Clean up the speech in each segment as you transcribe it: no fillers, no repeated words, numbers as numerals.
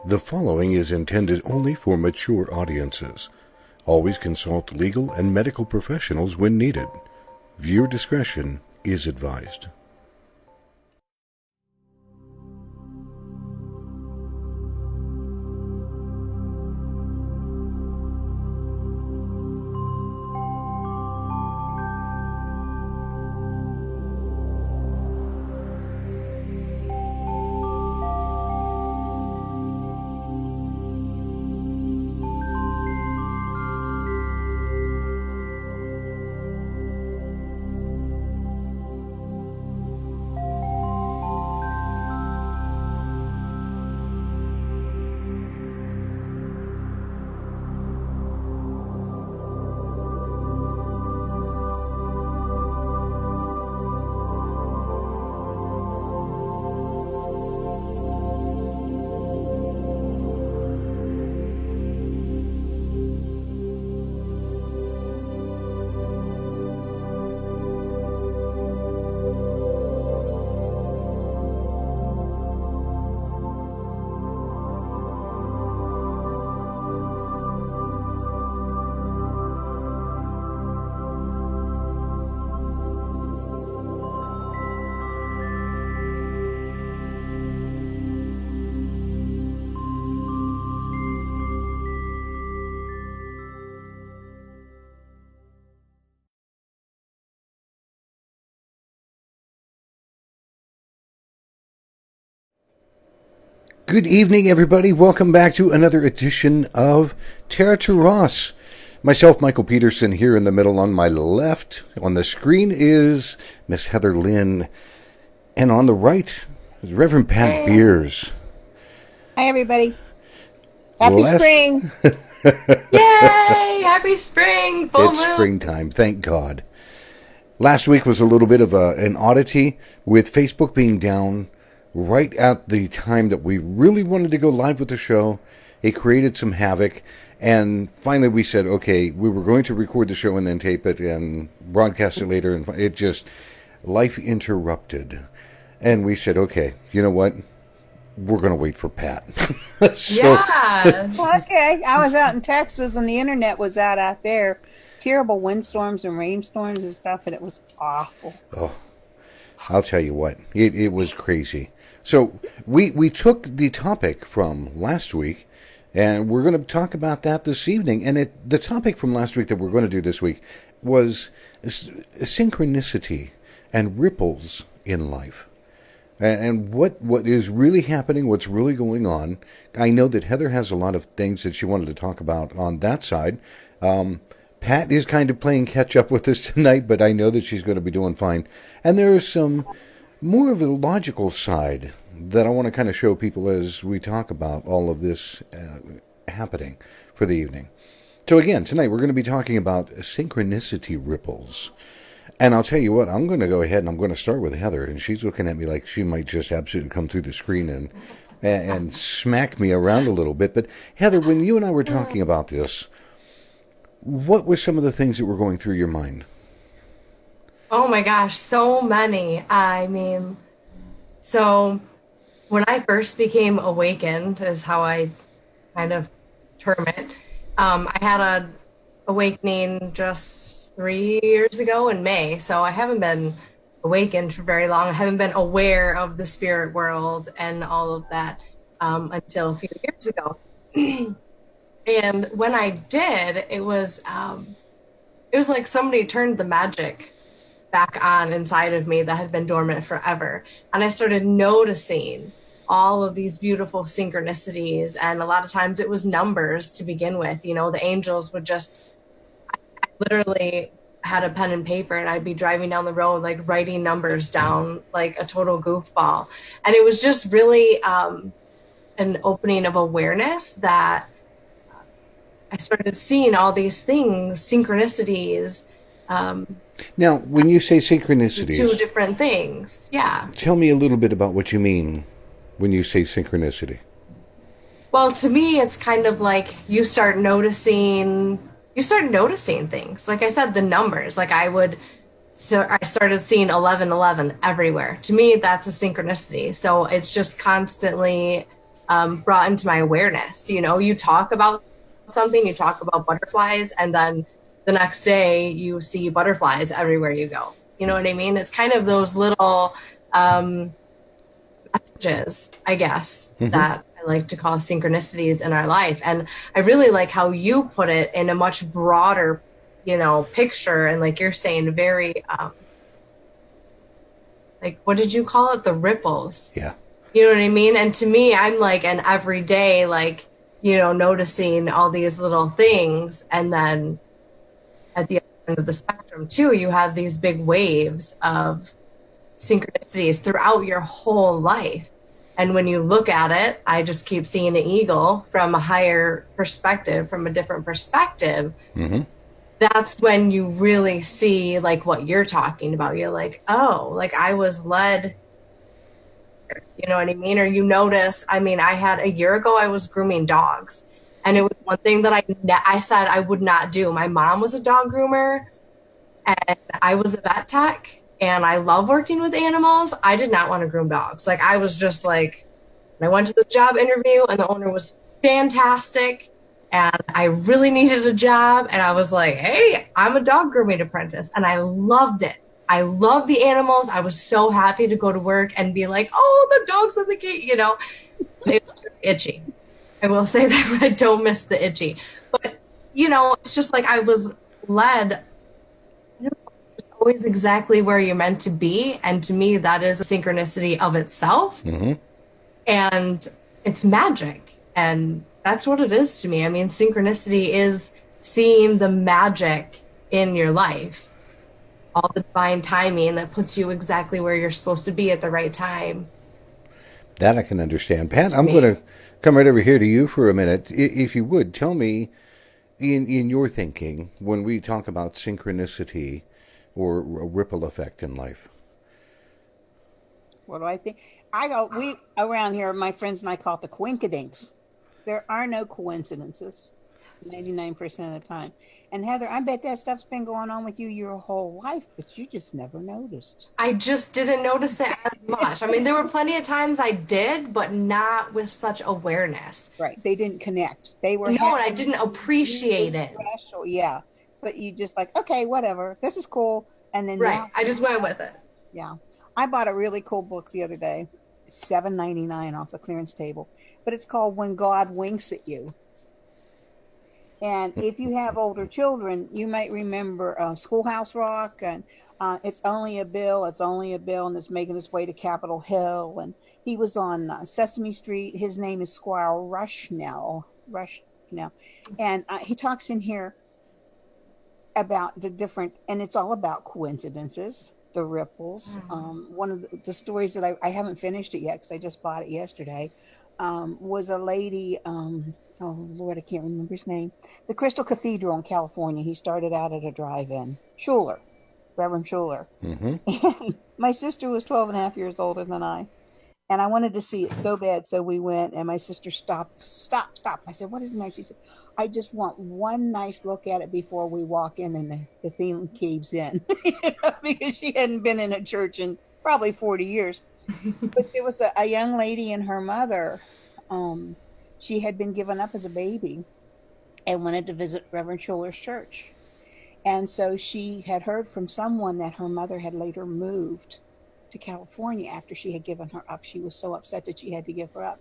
The following is intended only for mature audiences. Always consult legal and medical professionals when needed. Viewer discretion is advised. Good evening, everybody. Welcome back to another edition of Terra Turas. Myself, Michael Peterson, here in the middle. On my left on the screen is Miss Heather Lynn. And on the right is Reverend Pat Beers. Hi, everybody. Happy spring. Yay! Happy spring. Full It's moon. springtime. Thank God. Last week was a little bit of an oddity with Facebook being down right at the time that we really wanted to go live with the show. It created some havoc, and finally we said, okay, we were going to record the show and then tape it and broadcast it later, and it just, life interrupted. And we said, okay, you know what? We're going to wait for Pat. Yeah. Okay. I was out in Texas, and the internet was out there. Terrible windstorms and rainstorms and stuff, and it was awful. Oh, I'll tell you what, it was crazy. So we took the topic from last week, and we're going to talk about that this evening. And the topic from last week that we're going to do this week was synchronicity and ripples in life. And what is really happening, what's really going on. I know that Heather has a lot of things that she wanted to talk about on that side. Pat is kind of playing catch up with us tonight, but I know that she's going to be doing fine. And there is some more of a logical side that I want to kind of show people as we talk about all of this happening for the evening. So again, tonight we're going to be talking about synchronicity ripples. And I'll tell you what, I'm going to go ahead and I'm going to start with Heather, and she's looking at me like she might just absolutely come through the screen and smack me around a little bit. But Heather, when you and I were talking about this, what were some of the things that were going through your mind? Oh my gosh, so many. I mean, so when I first became awakened, is how I kind of term it. I had an awakening just 3 years ago in May. So I haven't been awakened for very long. I haven't been aware of the spirit world and all of that until a few years ago. And when I did, it was like somebody turned the magic back on inside of me that had been dormant forever. And I started noticing all of these beautiful synchronicities. And a lot of times it was numbers to begin with. You know, the angels would just, I literally had a pen and paper, and I'd be driving down the road, like writing numbers down like a total goofball. And it was just really an opening of awareness that I started seeing all these things, synchronicities. Now, when you say synchronicities, two different things, yeah. Tell me a little bit about what you mean when you say synchronicity. Well, to me, it's kind of like you start noticing things. Like I said, the numbers. Like I started seeing 1111 everywhere. To me, that's a synchronicity. So it's just constantly brought into my awareness. You know, you talk about something, you talk about butterflies, and then the next day you see butterflies everywhere you go. You know what I mean? It's kind of those little messages, I guess, that I like to call synchronicities in our life. And I really like how you put it in a much broader, you know, picture. And like you're saying, very, like, what did you call it? The ripples. Yeah. You know what I mean? And to me, I'm like an everyday, like, you know, noticing all these little things. And then at the other end of the spectrum too, you have these big waves of synchronicities throughout your whole life. And when you look at it, I just keep seeing an eagle from a higher perspective, from a different perspective. That's when you really see like what you're talking about. You're like, oh, like I was led, you know what I mean? Or you notice, I mean, I had a year ago, I was grooming dogs, and it was one thing that I said I would not do. My mom was a dog groomer and I was a vet tech, and I love working with animals. I did not want to groom dogs. Like I was just like, I went to this job interview and the owner was fantastic and I really needed a job. And I was like, hey, I'm a dog grooming apprentice. And I loved it. I love the animals. I was so happy to go to work and be like, oh, the dogs and the cat, you know, it was itchy. I will say that I don't miss the itchy, but you know, it's just like I was led always exactly where you're meant to be. And to me, that is a synchronicity of itself. And it's magic. And that's what it is to me. I mean, synchronicity is seeing the magic in your life, all the divine timing that puts you exactly where you're supposed to be at the right time. That I can understand. Pat, I'm going to come right over here to you for a minute. If you would, tell me, in your thinking, when we talk about synchronicity, or a ripple effect in life. What do I think? We around here, my friends and I call it the coinkydinks. There are no coincidences 99% of the time. And Heather, I bet that stuff's been going on with you your whole life, but you just never noticed. I just didn't notice it as much. I mean, there were plenty of times I did, but not with such awareness. Right. They didn't connect. They were no, and I didn't appreciate it. Special, yeah. But you just like, okay, whatever. This is cool. And then right. I just went with it. Yeah. I bought a really cool book the other day, $7.99 off the clearance table, but it's called When God Winks at You. And if you have older children, you might remember Schoolhouse Rock and It's Only a Bill, and it's making its way to Capitol Hill. And he was on Sesame Street. His name is Squire Rushnell. And he talks in here about the different, and it's all about coincidences, the ripples. One of the stories that I haven't finished it yet because I just bought it yesterday, was a lady, oh Lord, I can't remember his name. The Crystal Cathedral in California. He started out at a drive-in. Reverend Schuller. And my sister was 12 and a half years older than I. And I wanted to see it so bad. So we went and my sister stopped. I said, what is the matter? She said, I just want one nice look at it before we walk in and the theme caves in. Because she hadn't been in a church in probably 40 years. But there was a young lady and her mother. She had been given up as a baby and wanted to visit Reverend Schuller's church. And so she had heard from someone that her mother had later moved to California after she had given her up. She was so upset that she had to give her up.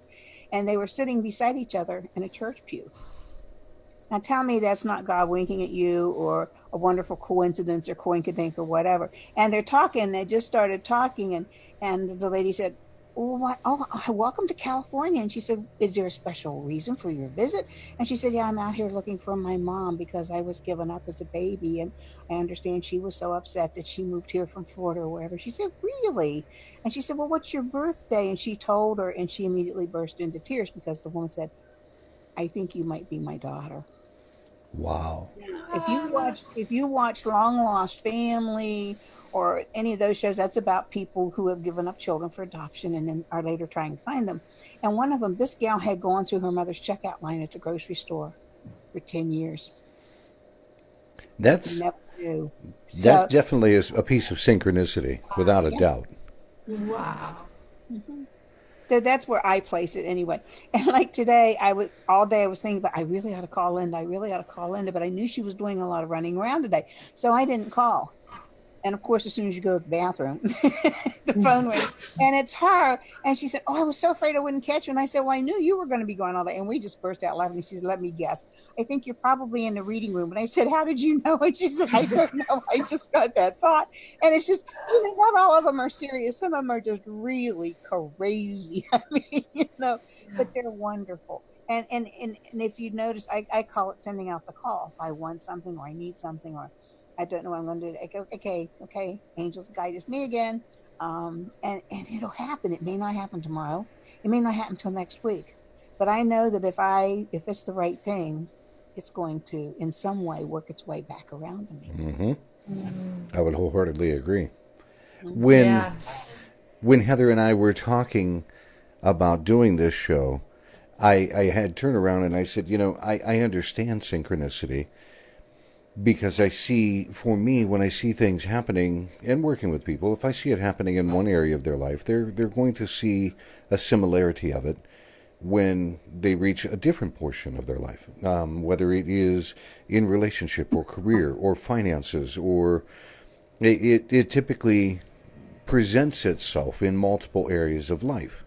And they were sitting beside each other in a church pew. Now tell me that's not God winking at you or a wonderful coincidence or coinkydink or whatever. And they're talking, they just started talking, and the lady said, welcome to California. And she said, is there a special reason for your visit? And she said, yeah, I'm out here looking for my mom because I was given up as a baby. And I understand she was so upset that she moved here from Florida or wherever. She said, really? And she said, well, what's your birthday? And she told her, and she immediately burst into tears because the woman said, I think you might be my daughter. Wow. If you watch Long Lost Family or any of those shows, that's about people who have given up children for adoption and then are later trying to find them. And one of them, this gal had gone through her mother's checkout line at the grocery store for 10 years. That definitely is a piece of synchronicity, without a doubt. Wow. That's where I place it anyway. And like today, all day I was thinking, but I really ought to call Linda. I really ought to call Linda, but I knew she was doing a lot of running around today, so I didn't call. And of course, as soon as you go to the bathroom, the phone rings, and it's her. And she said, "Oh, I was so afraid I wouldn't catch you." And I said, "Well, I knew you were going to be gone all day." And we just burst out laughing. And she said, "Let me guess. I think you're probably in the reading room." And I said, "How did you know?" And she said, "I don't know. I just got that thought." And it's just, not all of them are serious. Some of them are just really crazy. I mean, but they're wonderful. And if you notice, I call it sending out the call. If I want something or I need something or I don't know what I'm going to do. I go, okay, angels guide us me again. And it'll happen. It may not happen tomorrow. It may not happen until next week. But I know that if it's the right thing, it's going to, in some way, work its way back around to me. Mm-hmm. I would wholeheartedly agree. When Heather and I were talking about doing this show, I had turned around and I said, I understand synchronicity. Because I see, for me, when I see things happening and working with people, if I see it happening in one area of their life, they're going to see a similarity of it when they reach a different portion of their life, whether it is in relationship or career or finances, or it typically presents itself in multiple areas of life.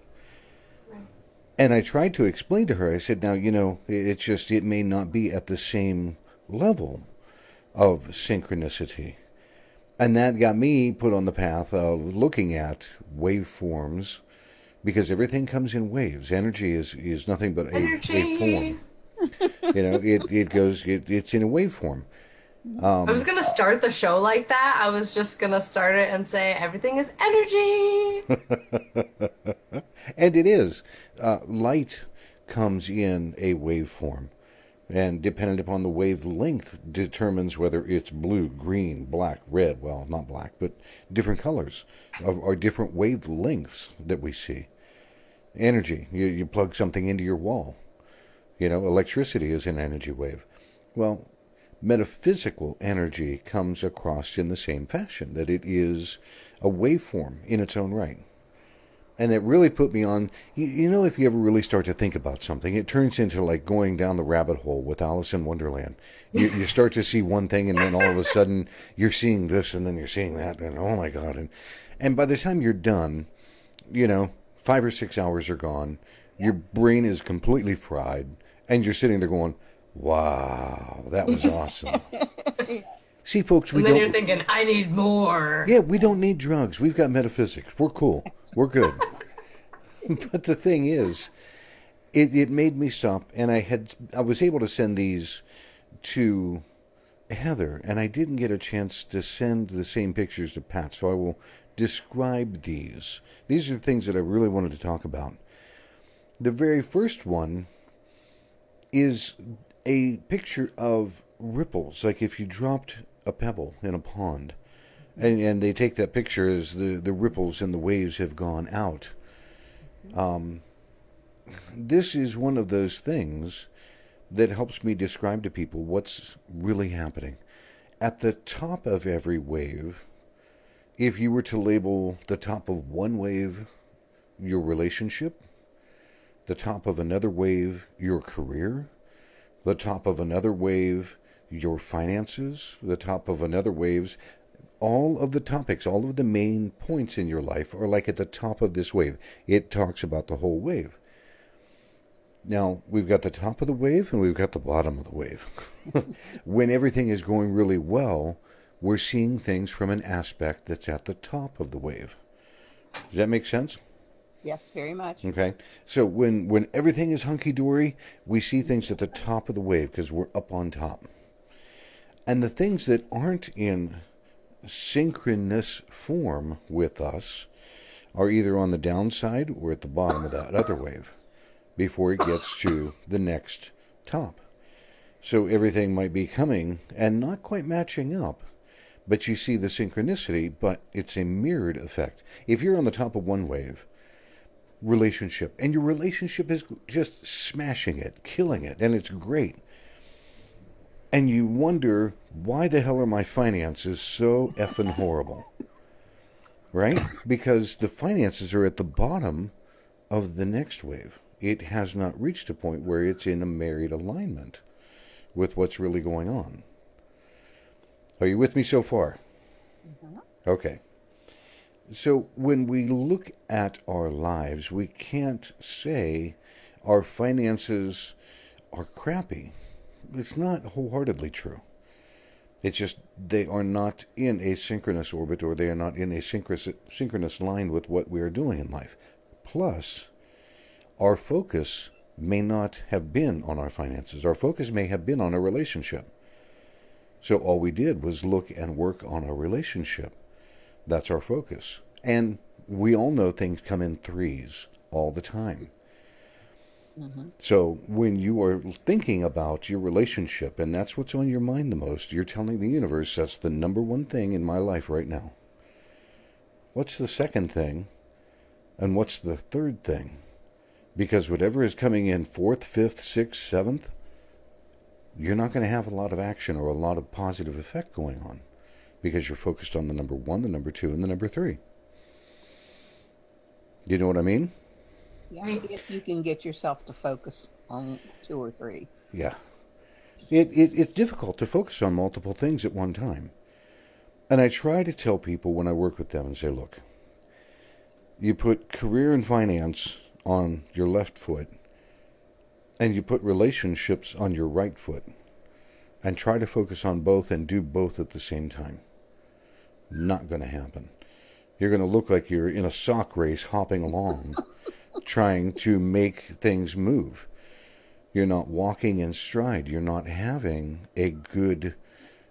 And I tried to explain to her, I said, now, it may not be at the same level of synchronicity. And that got me put on the path of looking at waveforms, because everything comes in waves. Energy is nothing but a form. It's in a waveform. I was going to start the show like that. I was just going to start it and say everything is energy. And it is. Light comes in a waveform. And dependent upon the wavelength determines whether it's blue, green, black, red. Well, not black, but different colors or different wavelengths that we see. Energy, you plug something into your wall. Electricity is an energy wave. Well, metaphysical energy comes across in the same fashion, that it is a waveform in its own right. And it really put me on, if you ever really start to think about something, it turns into like going down the rabbit hole with Alice in Wonderland. You start to see one thing, and then all of a sudden you're seeing this, and then you're seeing that, and oh my God. And by the time you're done, 5 or 6 hours are gone, your brain is completely fried, and you're sitting there going, wow, that was awesome. See, folks, you're thinking, I need more. Yeah, we don't need drugs. We've got metaphysics. We're cool. We're good. But the thing is, it made me stop, and I was able to send these to Heather, and I didn't get a chance to send the same pictures to Pat, so I will describe these. These are things that I really wanted to talk about. The very first one is a picture of ripples, like if you dropped a pebble in a pond, and they take that picture as the ripples and the waves have gone out. This is one of those things that helps me describe to people what's really happening. At the top of every wave, if you were to label the top of one wave your relationship, the top of another wave your career, the top of another wave your finances, the top of another waves, all of the topics, all of the main points in your life are like at the top of this wave. It talks about the whole wave. Now, we've got the top of the wave and we've got the bottom of the wave. When everything is going really well, we're seeing things from an aspect that's at the top of the wave. Does that make sense? Yes, very much. Okay. So when everything is hunky-dory, we see things at the top of the wave because we're up on top. And the things that aren't in synchronous form with us are either on the downside or at the bottom of that other wave before it gets to the next top. So everything might be coming and not quite matching up, but you see the synchronicity, but it's a mirrored effect. If you're on the top of one wave, relationship, and your relationship is just smashing it, killing it, and it's great, and you wonder, why the hell are my finances so effing horrible? Right? Because the finances are at the bottom of the next wave. It has not reached a point where it's in a married alignment with what's really going on. Are you with me so far? Mm-hmm. Okay. So when we look at our lives, we can't say our finances are crappy. It's not wholeheartedly true. It's just they are not in a synchronous orbit, or they are not in a synchronous line with what we are doing in life. Plus, our focus may not have been on our finances. Our focus may have been on a relationship. So all we did was look and work on our relationship. That's our focus. And we all know things come in threes all the time. Mm-hmm. So when you are thinking about your relationship, and that's what's on your mind the most, you're telling the universe, that's the number one thing in my life right now. What's the second thing? And what's the third thing? Because whatever is coming in fourth, fifth, sixth, seventh, you're not going to have a lot of action or a lot of positive effect going on, because you're focused on the number one, the number two, and the number three. You know what I mean? Yeah, if you can get yourself to focus on 2 or 3. Yeah. It's difficult to focus on multiple things at one time. And I try to tell people when I work with them and say, look, you put career and finance on your left foot, and you put relationships on your right foot, and try to focus on both and do both at the same time. Not going to happen. You're going to look like you're in a sock race hopping along, trying to make things move. You're not walking in stride. You're not having a good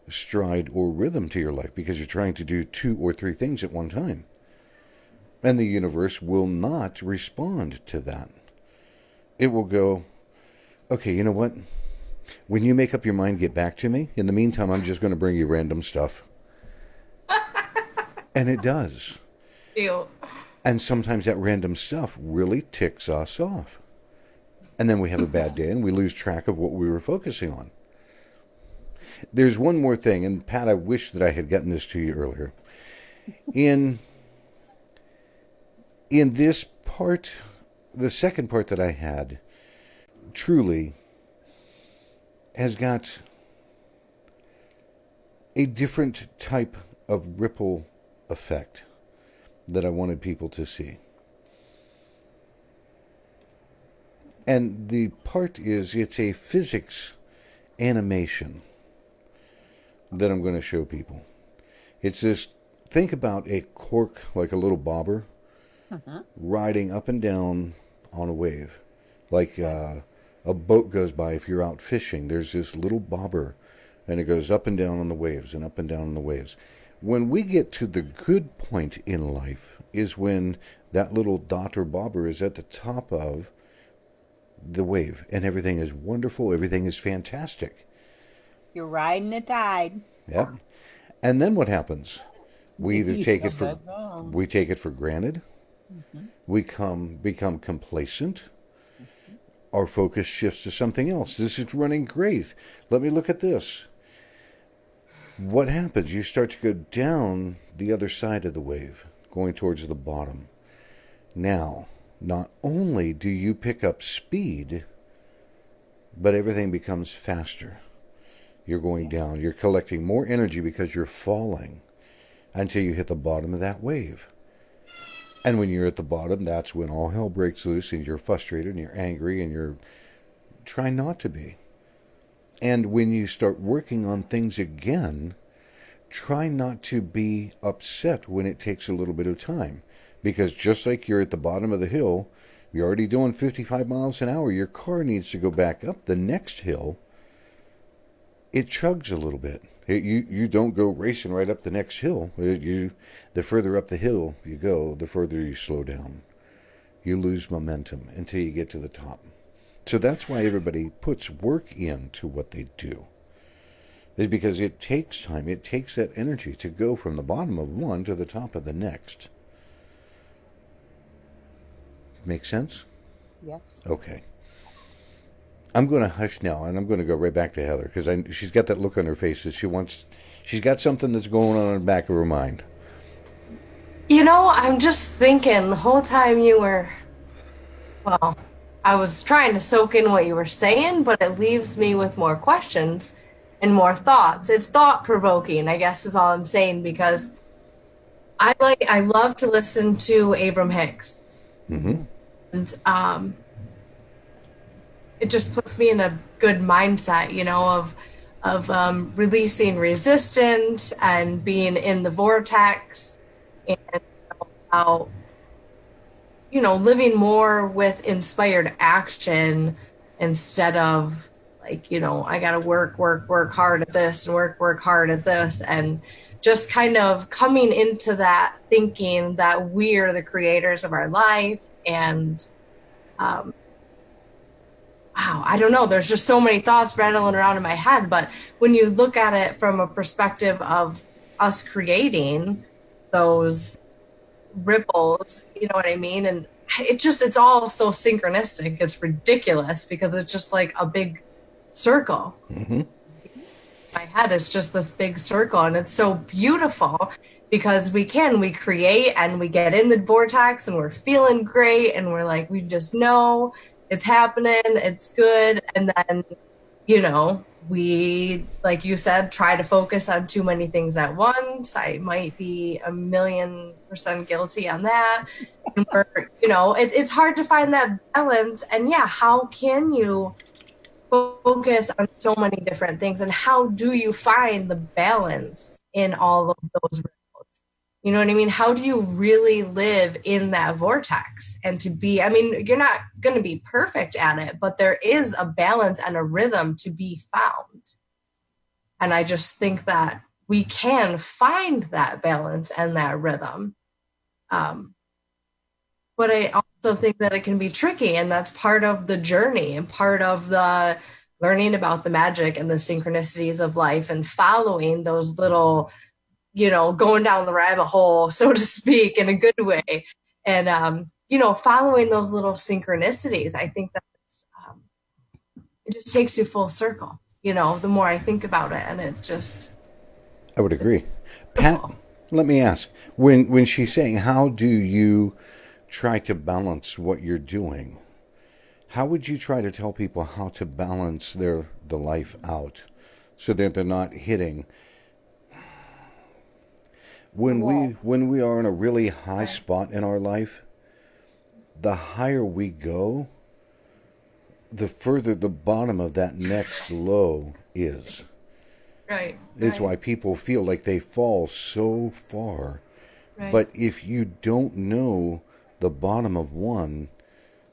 stride or rhythm to your life, because you're trying to do 2 or 3 things at one time. And the universe will not respond to that. It will go, okay, you know what? When you make up your mind, get back to me. In the meantime, I'm just going to bring you random stuff. And it does. Ew. And sometimes that random stuff really ticks us off. And then we have a bad day and we lose track of what we were focusing on. There's one more thing, and Pat, I wish that I had gotten this to you earlier. In this part, the second part that I had, truly has got a different type of ripple effect that I wanted people to see. And the part is, it's a physics animation that I'm going to show people. It's this, think about a cork, like a little bobber, riding up and down on a wave. Like a boat goes by if you're out fishing. There's this little bobber, and it goes up and down on the waves, and up and down on the waves. When we get to the good point in life is when that little dot or bobber is at the top of the wave, and everything is wonderful, everything is fantastic. You're riding the tide. Yep. And then what happens? We either take it for granted, we become complacent, our focus shifts to something else. This is running great. Let me look at this. What happens? You start to go down the other side of the wave, going towards the bottom. Now, not only do you pick up speed, but everything becomes faster. You're going down. You're collecting more energy because you're falling until you hit the bottom of that wave. And when you're at the bottom, that's when all hell breaks loose, and you're frustrated and you're angry and you're trying not to be. And when you start working on things again, try not to be upset when it takes a little bit of time. Because just like you're at the bottom of the hill, you're already doing 55 miles an hour, your car needs to go back up the next hill. It chugs a little bit. You don't go racing right up the next hill. The further up the hill you go, the further you slow down. You lose momentum until you get to the top. So that's why everybody puts work into what they do. It's because it takes time. It takes that energy to go from the bottom of one to the top of the next. Make sense? Yes. Okay. I'm going to hush now, and I'm going to go right back to Heather, because she's got that look on her face that she's got something that's going on in the back of her mind. You know, I'm just thinking the whole time you were Well, I was trying to soak in what you were saying, but it leaves me with more questions and more thoughts. It's thought provoking, I guess is all I'm saying, because I love to listen to Abram Hicks. Mm-hmm. And it just puts me in a good mindset, of releasing resistance and being in the vortex, and about living more with inspired action instead of like, I got to work hard at this and work hard at this, and just kind of coming into that thinking that we're the creators of our life. And um, wow, I don't know. There's just so many thoughts rattling around in my head. But when you look at it from a perspective of us creating those ripples, you know what I mean? And it's all so synchronistic. It's ridiculous because it's just like a big circle. Mm-hmm. My head is just this big circle, and it's so beautiful because we create and we get in the vortex and we're feeling great and we're like, we just know it's happening, it's good. And then, we, like you said, try to focus on too many things at once. I might be 1,000,000% guilty on that. And it's hard to find that balance. And yeah, how can you focus on so many different things, and how do you find the balance in all of those ripples? You know what I mean? How do you really live in that vortex? And you're not going to be perfect at it, but there is a balance and a rhythm to be found. And I just think that we can find that balance and that rhythm. But I also think that it can be tricky, and that's part of the journey and part of the learning about the magic and the synchronicities of life, and following those little, going down the rabbit hole, so to speak, in a good way. And, following those little synchronicities, I think that it just takes you full circle, the more I think about it. And it just... I would agree. Pat, let me ask, when she's saying, how do you try to balance what you're doing, how would you try to tell people how to balance the life out so that they're not hitting when we are in a really high spot in our life? The higher we go, the further the bottom of that next low is. Right. It's why people feel like they fall so far. Right. But if you don't know the bottom of one,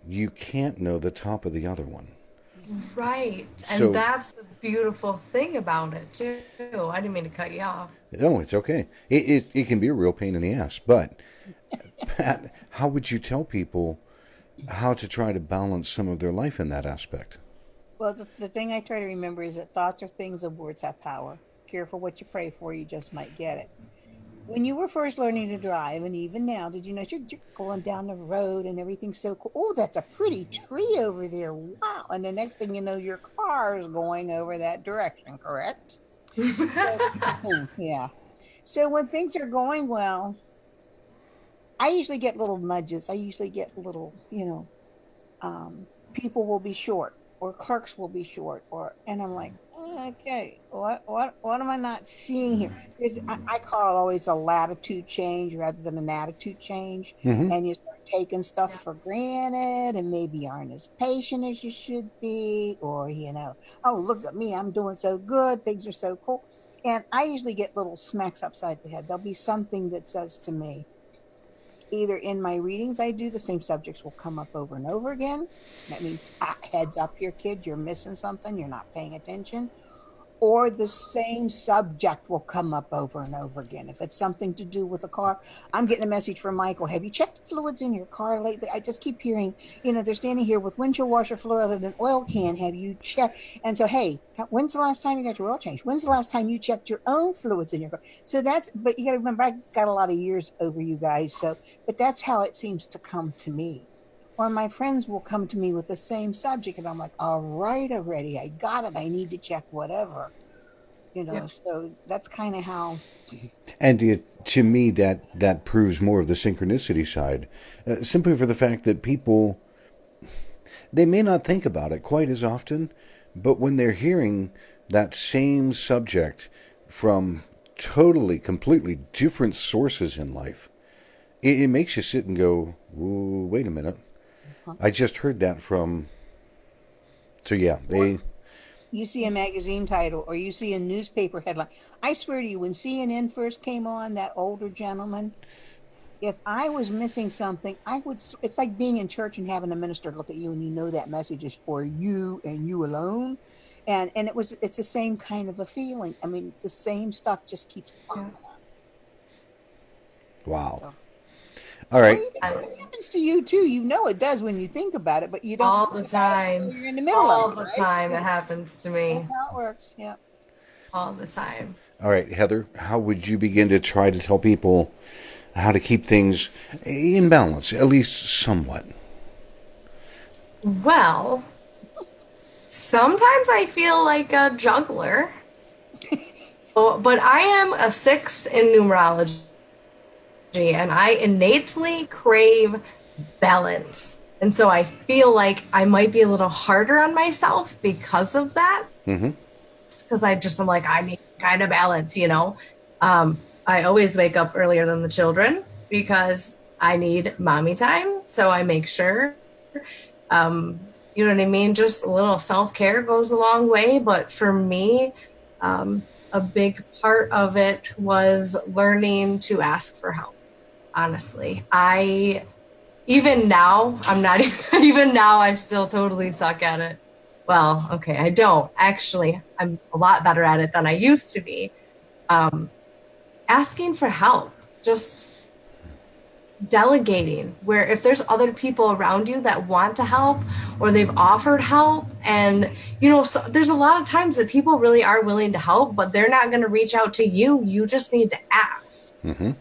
you can't know the top of the other one. Right. And So, that's the beautiful thing about it, too. I didn't mean to cut you off. no, it's okay. It can be a real pain in the ass. But, Pat, how would you tell people how to try to balance some of their life in that aspect? Well, the thing I try to remember is that thoughts are things and words have power. Careful what you pray for, you just might get it. When you were first learning to drive, and even now, did you know you're going down the road and everything's so cool? Oh, that's a pretty tree over there. Wow. And the next thing you know, your car is going over that direction, correct? Yeah. So when things are going well, I usually get little nudges. I usually get little, people will be short or clerks will be short, and I'm like, okay, what am I not seeing here? I call it always a latitude change rather than an attitude change. Mm-hmm. And you start taking stuff for granted and maybe aren't as patient as you should be, or oh, look at me, I'm doing so good, things are so cool. And I usually get little smacks upside the head. There'll be something that says to me, either in my readings I do, the same subjects will come up over and over again. That means, heads up here, kid, you're missing something, you're not paying attention. Or the same subject will come up over and over again. If it's something to do with a car, I'm getting a message from Michael. Have you checked the fluids in your car lately? I just keep hearing, they're standing here with windshield washer fluid and an oil can. Have you checked? And so, hey, when's the last time you got your oil changed? When's the last time you checked your own fluids in your car? So but you got to remember, I got a lot of years over you guys. But that's how it seems to come to me. Or my friends will come to me with the same subject, and I'm like, all right, already, I got it. I need to check whatever, Yeah. So that's kind of how. And to me, that proves more of the synchronicity side, simply for the fact that people, they may not think about it quite as often, but when they're hearing that same subject from totally, completely different sources in life, it makes you sit and go, wait a minute. I just heard that from... So yeah, they... You see a magazine title or you see a newspaper headline. I swear to you, when CNN first came on, that older gentleman, if I was missing something, it's like being in church and having a minister look at you and you know that message is for you and you alone. And it's the same kind of a feeling. I mean, the same stuff just keeps popping up. Wow. So, all right. It happens to you too. You know it does when you think about it, but you don't. All the time. You're in the middle all of it. the right? time it happens to me. That's how it works. Yeah. All the time. All right, Heather, how would you begin to try to tell people how to keep things in balance, at least somewhat? Well, sometimes I feel like a juggler, but I am a 6 in numerology, and I innately crave balance. And so I feel like I might be a little harder on myself because of that. Mm-hmm. Because I'm like, I need kind of balance, you know. I always wake up earlier than the children because I need mommy time. So I make sure, you know what I mean? Just a little self-care goes a long way. But for me, a big part of it was learning to ask for help. Honestly, even now, I still totally suck at it. Well, okay, I don't. Actually, I'm a lot better at it than I used to be. Asking for help, just delegating, where if there's other people around you that want to help or they've offered help, and, you know, so there's a lot of times that people really are willing to help, but they're not going to reach out to you. You just need to ask. Mm-hmm.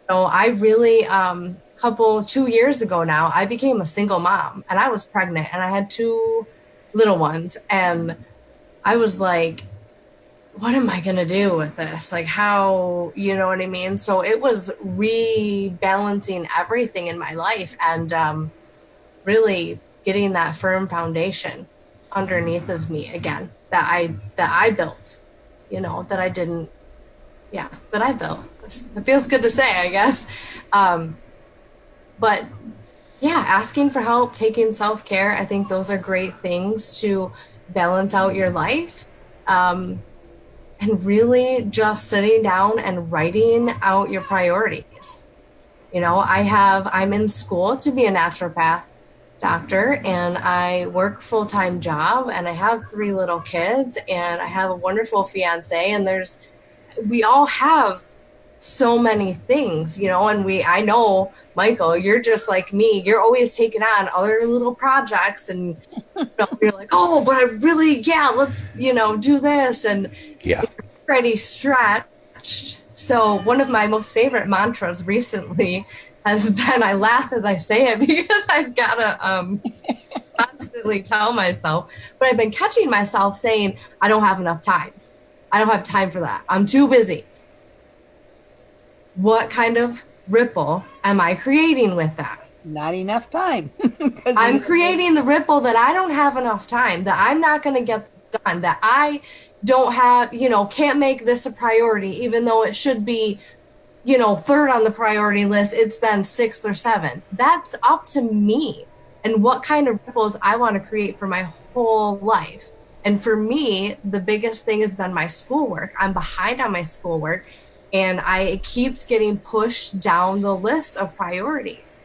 So I really, 2 years ago now, I became a single mom, and I was pregnant, and I had 2 little ones, and I was like, what am I going to do with this? Like, how, you know what I mean? So it was rebalancing everything in my life, and really getting that firm foundation underneath of me again, that I built, you know, that I built. It feels good to say, I guess. But yeah, asking for help, taking self-care, I think those are great things to balance out your life. And really just sitting down and writing out your priorities. You know, I'm in school to be a naturopath doctor, and I work full-time job, and I have 3 little kids, and I have a wonderful fiance, and we all have so many things, you know, and I know, Michael, you're just like me. You're always taking on other little projects, and you know, you're like, oh, but I really, let's, you know, do this, and yeah, you're pretty stretched. So one of my most favorite mantras recently has been, I laugh as I say it because I've got to constantly tell myself, but I've been catching myself saying, I don't have enough time. I don't have time for that. I'm too busy. What kind of ripple am I creating with that? Not enough time. I'm creating the ripple that I don't have enough time, that I'm not going to get done, that I don't have, you know, can't make this a priority, even though it should be, you know, 3rd on the priority list. It's been 6th or 7th. That's up to me and what kind of ripples I want to create for my whole life. And for me, the biggest thing has been my schoolwork. I'm behind on my schoolwork, and it keeps getting pushed down the list of priorities.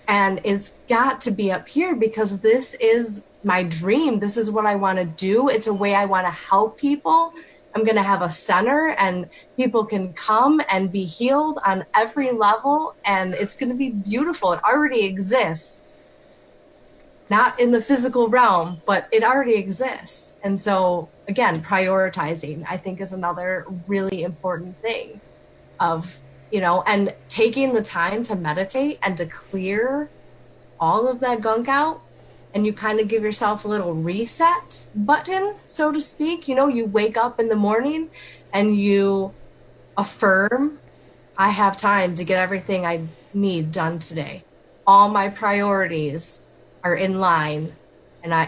And it's got to be up here because this is my dream. This is what I want to do. It's a way I want to help people. I'm going to have a center, and people can come and be healed on every level. And it's going to be beautiful. It already exists. Not in the physical realm, but it already exists. And so, again, prioritizing, I think, is another really important thing of, you know, and taking the time to meditate and to clear all of that gunk out. And you kind of give yourself a little reset button, so to speak. You know, you wake up in the morning and you affirm, I have time to get everything I need done today. All my priorities are in line And I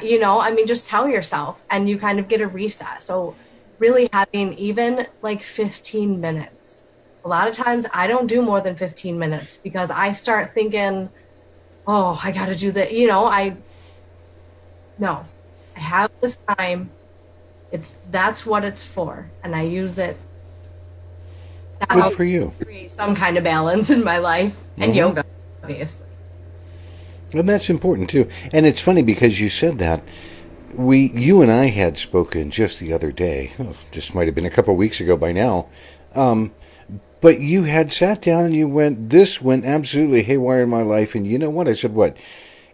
mean, just tell yourself and you kind of get a reset. So really having even like 15 minutes. A lot of times I don't do more than 15 minutes because I start thinking, oh, I got to do that. No, I have this time. That's what it's for. And I use it to Good help for you. create some kind of balance in my life and yoga, obviously. And that's important too. And it's funny because you said that. You and I had spoken just the other day. Oh, this might have been a couple of weeks ago by now. But you had sat down and you went, this went absolutely haywire in my life. And you know what? I said, what?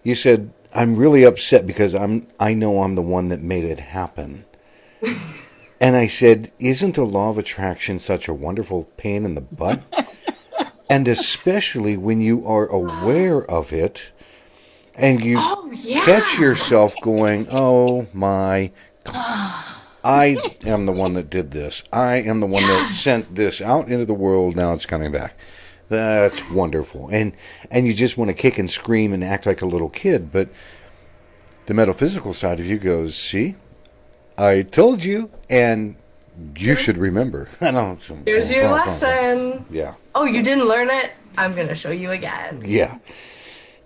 You said, I'm really upset because I know I'm the one that made it happen. And I said, isn't the law of attraction such a wonderful pain in the butt? And especially when you are aware of it and you catch yourself going, oh my God, I am the one that did this. I am the one that sent this out into the world. Now it's coming back. That's wonderful. And you just want to kick and scream and act like a little kid. But the metaphysical side of you goes, see, I told you, and you should remember. Here's your lesson. Yeah. Oh, you didn't learn it? I'm going to show you again. Yeah.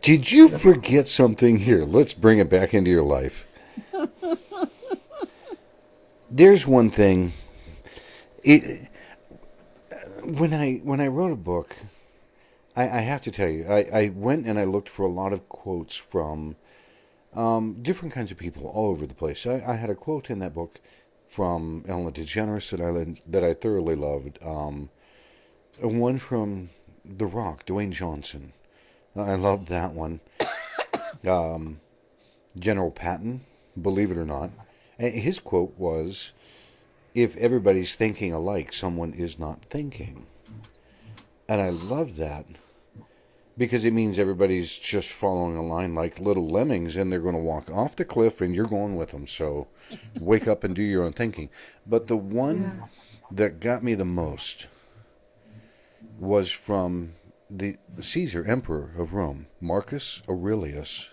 Did you forget something? Here, let's bring it back into your life. There's one thing. When I wrote a book, I have to tell you, I went and I looked for a lot of quotes from different kinds of people all over the place. I had a quote in that book from Ellen DeGeneres that I thoroughly loved. One from The Rock, Dwayne Johnson. I loved that one. General Patton, believe it or not. His quote was, if everybody's thinking alike, someone is not thinking. And I loved that because it means everybody's just following a line like little lemmings and they're going to walk off the cliff and you're going with them. So wake up and do your own thinking. But the one that got me the most was from the Caesar, Emperor of Rome, Marcus Aurelius.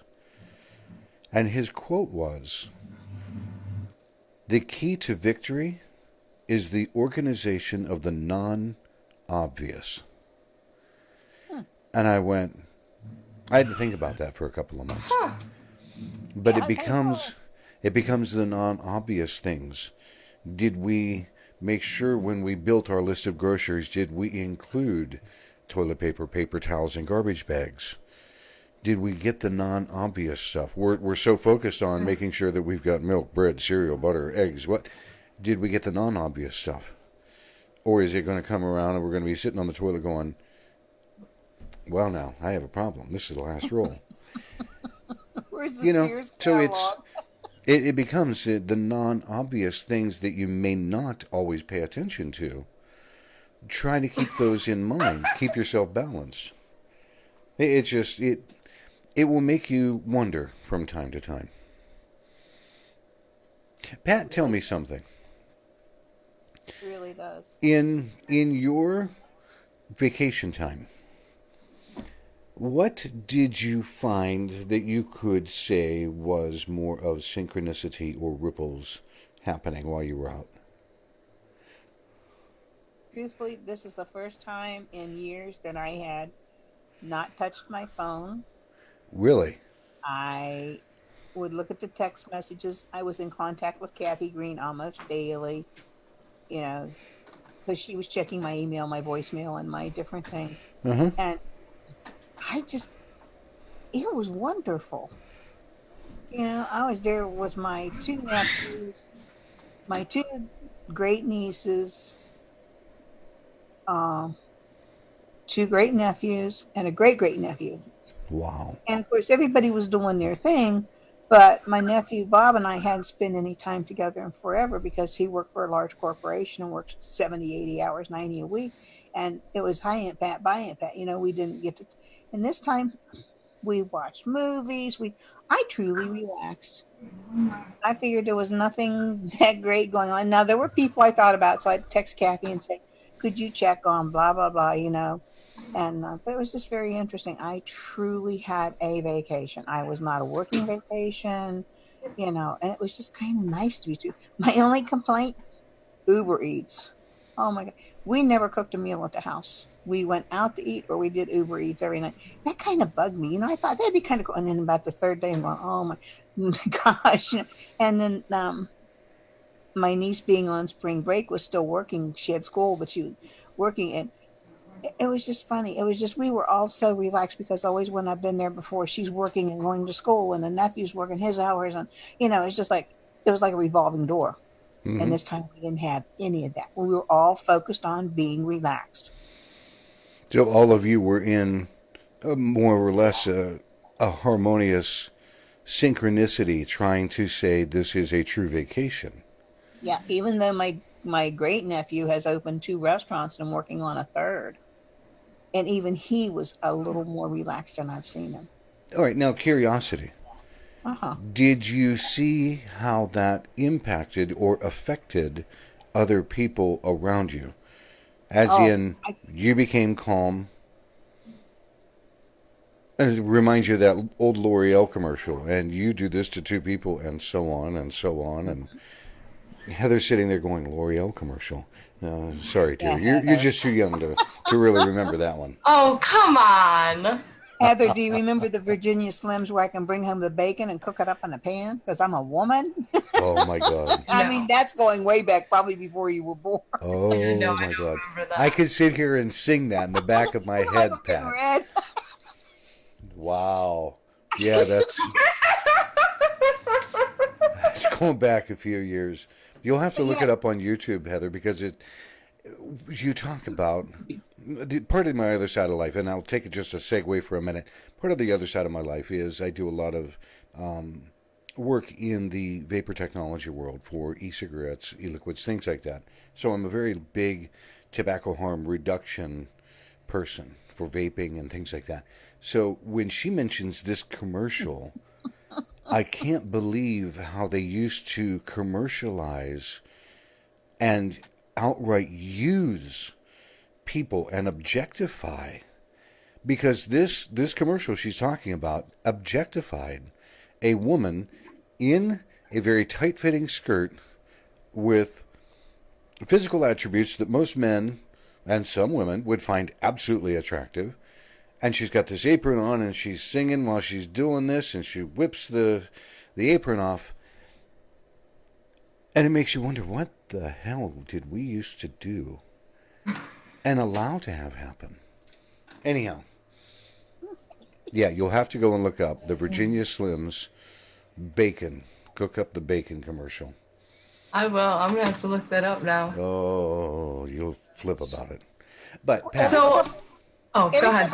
And his quote was, the key to victory is the organization of the non-obvious. And I had to think about that for a couple of months. But it becomes the non-obvious things. Did we make sure when we built our list of groceries, did we include toilet paper, paper towels, and garbage bags? Did we get the non-obvious stuff? We're so focused on making sure that we've got milk, bread, cereal, butter, eggs. What did we get the non-obvious stuff? Or is it going to come around and we're going to be sitting on the toilet going, well, now I have a problem. This is the last roll. Where's the Sears catalog? So it becomes the non-obvious things that you may not always pay attention to. Try to keep those in mind. Keep yourself balanced. It will make you wonder from time to time. Pat, tell me something. It really does. In your vacation time, what did you find that you could say was more of synchronicity or ripples happening while you were out? Truthfully, this is the first time in years that I had not touched my phone. Really? I would look at the text messages. I was in contact with Kathy Green almost daily, because she was checking my email, my voicemail, and my different things. Uh-huh. And it was wonderful. I was there with my two nephews, my two great nieces, two great nephews, and a great great nephew. Wow. And of course, everybody was doing their thing, but my nephew Bob and I hadn't spent any time together in forever because he worked for a large corporation and worked 70, 80 hours, 90 a week. And it was high Aunt Pat, bye Aunt Pat. We didn't get to. And this time, we watched movies. I truly relaxed. I figured there was nothing that great going on. Now, there were people I thought about, so I'd text Kathy and say, could you check on blah, blah, blah, And but it was just very interesting. I truly had a vacation. I was not a working vacation. you know, and it was just kind of nice to be too. My only complaint, Uber Eats. Oh my God. We never cooked a meal at the house. We went out to eat or we did Uber Eats every night. That kind of bugged me. You know, I thought that'd be kind of cool. And then about the third day, I'm going, oh my gosh. You know, and then my niece being on spring break was still working. She had school, but she was working. And it was just funny. It was just, we were all so relaxed because always when I've been there before, she's working and going to school and the nephew's working his hours. And, you know, it's just like, it was like a revolving door. Mm-hmm. And this time we didn't have any of that. We were all focused on being relaxed. So all of you were in more or less a harmonious synchronicity, trying to say this is a true vacation. Yeah, even though my great nephew has opened 2 restaurants and working on a third. And even he was a little more relaxed than I've seen him. All right, now curiosity. Uh-huh. Did you see how that impacted or affected other people around you? As in, you became calm. And it reminds you of that old L'Oreal commercial, and you do this to 2 people, and so on, and so on. And Heather's sitting there going, L'Oreal commercial. Sorry, dear. You're just too young to really remember that one. Oh, come on. Heather, do you remember the Virginia Slims where I can bring home the bacon and cook it up in a pan? Because I'm a woman. Oh, my God. I mean, that's going way back, probably before you were born. Oh, No, my I don't God. remember that. I could sit here and sing that in the back of my head, Pat. Wow. Yeah, that's going back a few years. You'll have to look it up on YouTube, Heather, because you talk about part of my other side of life, and I'll take it just a segue for a minute. Part of the other side of my life is I do a lot of work in the vapor technology world for e-cigarettes, e-liquids, things like that. So I'm a very big tobacco harm reduction person for vaping and things like that. So when she mentions this commercial, I can't believe how they used to commercialize and outright use people and objectify, because this commercial she's talking about objectified a woman in a very tight-fitting skirt with physical attributes that most men and some women would find absolutely attractive. And she's got this apron on, and she's singing while she's doing this, and she whips the apron off. And it makes you wonder, what the hell did we used to do and allow to have happen? Anyhow, yeah, you'll have to go and look up the Virginia Slims bacon, cook up the bacon commercial. I will. I'm going to have to look that up now. Oh, you'll flip about it. But, Pat, So, go ahead.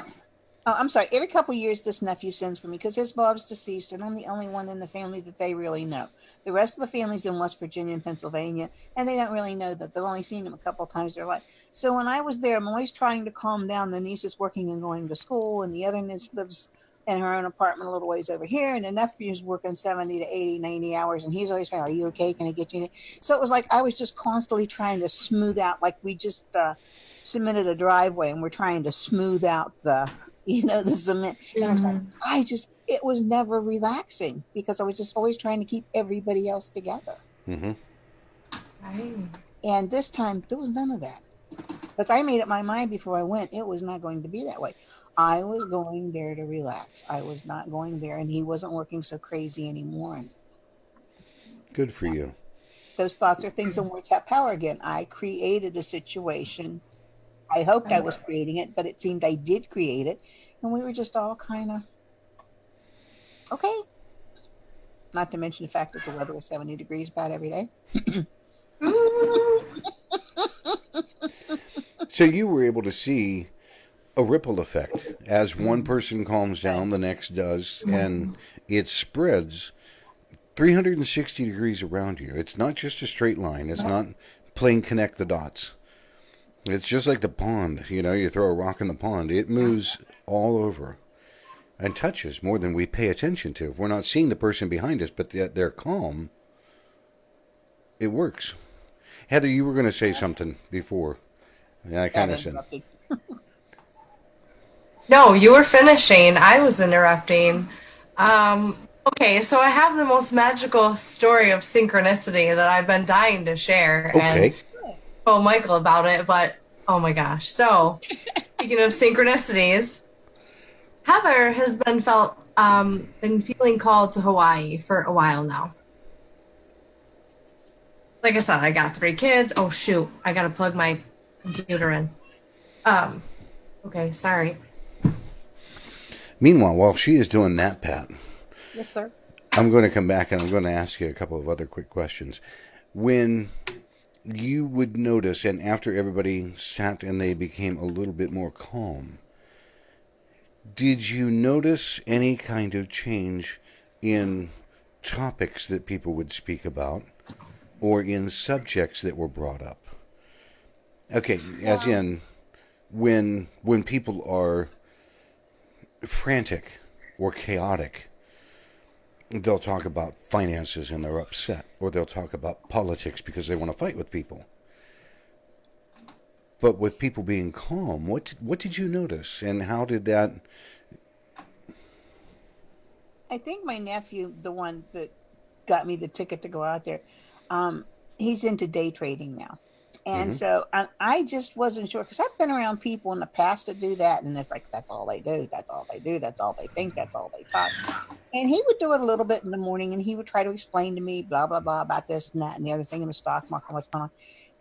Oh, I'm sorry. Every couple of years, this nephew sends for me because his Bob's deceased, and I'm the only one in the family that they really know. The rest of the family's in West Virginia and Pennsylvania, and they don't really know that. They've only seen him a couple of times in their life. So when I was there, I'm always trying to calm down. The niece is working and going to school, and the other niece lives in her own apartment a little ways over here, and the nephew's working 70 to 80, 90 hours, and he's always saying, are you okay? Can I get you anything? So it was like I was just constantly trying to smooth out, like we just cemented a driveway, and we're trying to smooth out the cement. And I was like, it was never relaxing because I was just always trying to keep everybody else together. Mm-hmm. Right. And this time, there was none of that. Because I made up my mind before I went, it was not going to be that way. I was going there to relax. I was not going there, and he wasn't working so crazy anymore. And good for you. those thoughts are things, and words have power again. I created a situation. I hoped I was creating it, but it seemed I did create it. And we were just all kind of, okay. Not to mention the fact that the weather was 70 degrees about every day. So you were able to see a ripple effect. As one person calms down, the next does, and it spreads 360 degrees around you. It's not just a straight line. It's not plain connect the dots. It's just like the pond. You throw a rock in the pond. It moves all over and touches more than we pay attention to. If we're not seeing the person behind us, but they're calm, it works. Heather, you were going to say something before. Yeah, I kind of said. No, you were finishing. I was interrupting. Okay, so I have the most magical story of synchronicity that I've been dying to share and Okay. told Michael about it, but oh my gosh. So, speaking of synchronicities, Heather has been feeling called to Hawaii for a while now. Like I said, I got 3 kids. Oh shoot, I gotta plug my computer in. Um, okay, sorry. Meanwhile, while she is doing that, Pat, Yes, sir. I'm going to come back and I'm going to ask you a couple of other quick questions. When you would notice, and after everybody sat and they became a little bit more calm, did you notice any kind of change in topics that people would speak about or in subjects that were brought up? Okay, as in when people are frantic or chaotic, they'll talk about finances and they're upset, or they'll talk about politics because they want to fight with people. But with people being calm, what did you notice, and how did that? I think my nephew, the one that got me the ticket to go out there, he's into day trading now. And Mm-hmm. so I just wasn't sure because I've been around people in the past that do that. And it's like, that's all they do. That's all they do. That's all they think. That's all they talk. And he would do it a little bit in the morning and he would try to explain to me, blah, blah, blah, about this and that and the other thing in the stock market, what's going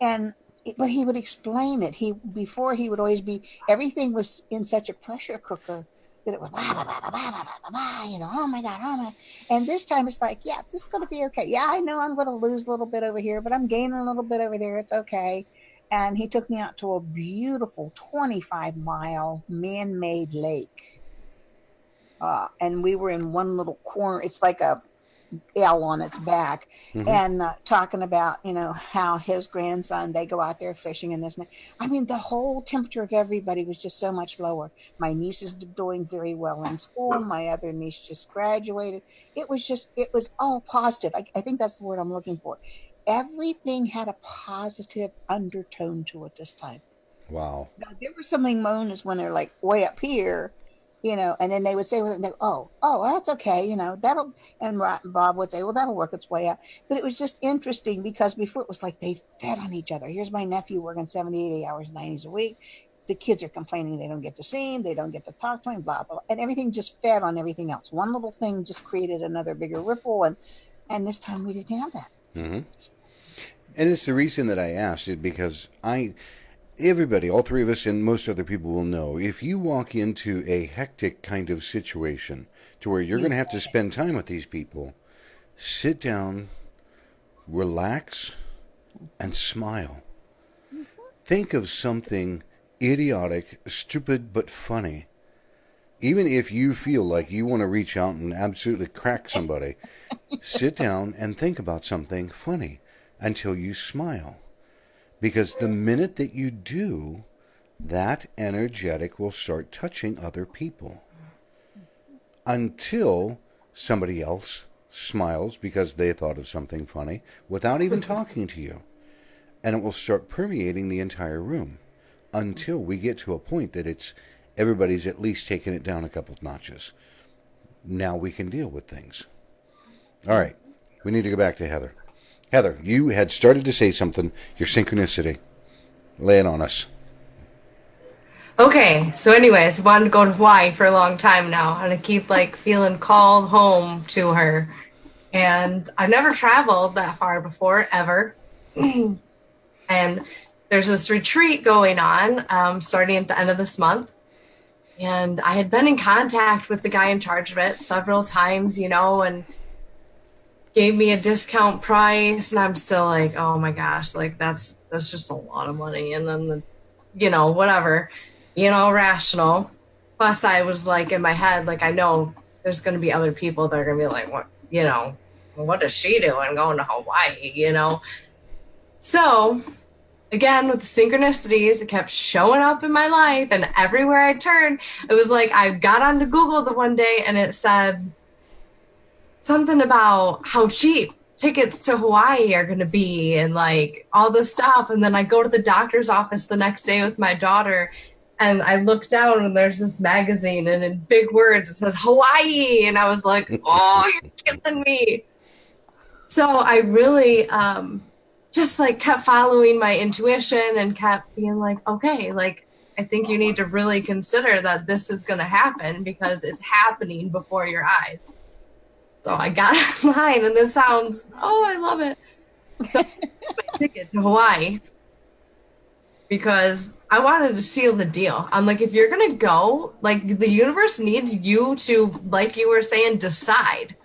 on. But he would explain it. Before he would always be, everything was in such a pressure cooker that it was blah, blah, blah, blah, blah, blah, blah, blah, oh my God, oh my. And this time it's like, yeah, this is going to be okay. Yeah, I know I'm going to lose a little bit over here, but I'm gaining a little bit over there. It's okay. And he took me out to a beautiful 25-mile man-made lake. And we were in one little corner. It's like a L on its back, Mm-hmm. and talking about how his grandson, they go out there fishing and this and that. I mean, the whole temperature of everybody was just so much lower. My niece is doing very well in school. My other niece just graduated. It was all positive. I think that's the word I'm looking for. Everything had a positive undertone to it this time. Wow. Now, there were some moments when they're like way up here, and then they would say, well, oh, that's okay, that'll, and Bob would say, well, that'll work its way out. But it was just interesting because before it was like they fed on each other. Here's my nephew working 70, 80 hours, 90s a week. The kids are complaining they don't get to see him, they don't get to talk to him, blah, blah, blah. And everything just fed on everything else. One little thing just created another bigger ripple, and this time we didn't have that. Mm-hmm. And it's the reason that I asked it because everybody, all three of us and most other people will know, if you walk into a hectic kind of situation to where you're going to have to spend time with these people, sit down, relax, and smile. Think of something idiotic, stupid, but funny. Even if you feel like you want to reach out and absolutely crack somebody, sit down and think about something funny until you smile. Because the minute that you do, that energetic will start touching other people. Until somebody else smiles because they thought of something funny without even talking to you. And it will start permeating the entire room until we get to a point that everybody's at least taken it down a couple of notches. Now we can deal with things. All right, we need to go back to Heather. Heather, you had started to say something, your synchronicity. Lay it on us. Okay, so anyways, I wanted to go to Hawaii for a long time now, and I keep feeling called home to her. And I've never traveled that far before, ever. And there's this retreat going on, starting at the end of this month. And I had been in contact with the guy in charge of it several times, and gave me a discount price. And I'm still like, oh my gosh, that's just a lot of money. And then, whatever, rational. Plus I was in my head, I know there's going to be other people that are going to be like, what is she doing going to Hawaii, So again, with the synchronicities, it kept showing up in my life, and everywhere I turned, it was like I got onto Google the one day and it said something about how cheap tickets to Hawaii are going to be and all this stuff. And then I go to the doctor's office the next day with my daughter, And I looked down and there's this magazine and in big words it says Hawaii. And I was like, oh, you're killing me. So I really just like kept following my intuition and kept being like, okay, like, I think you need to really consider that this is going to happen because it's happening before your eyes. So I got online, and this sounds, oh, I love it. So I bought my ticket to Hawaii because I wanted to seal the deal. I'm like, if you're going to go, like, the universe needs you to, like you were saying, decide.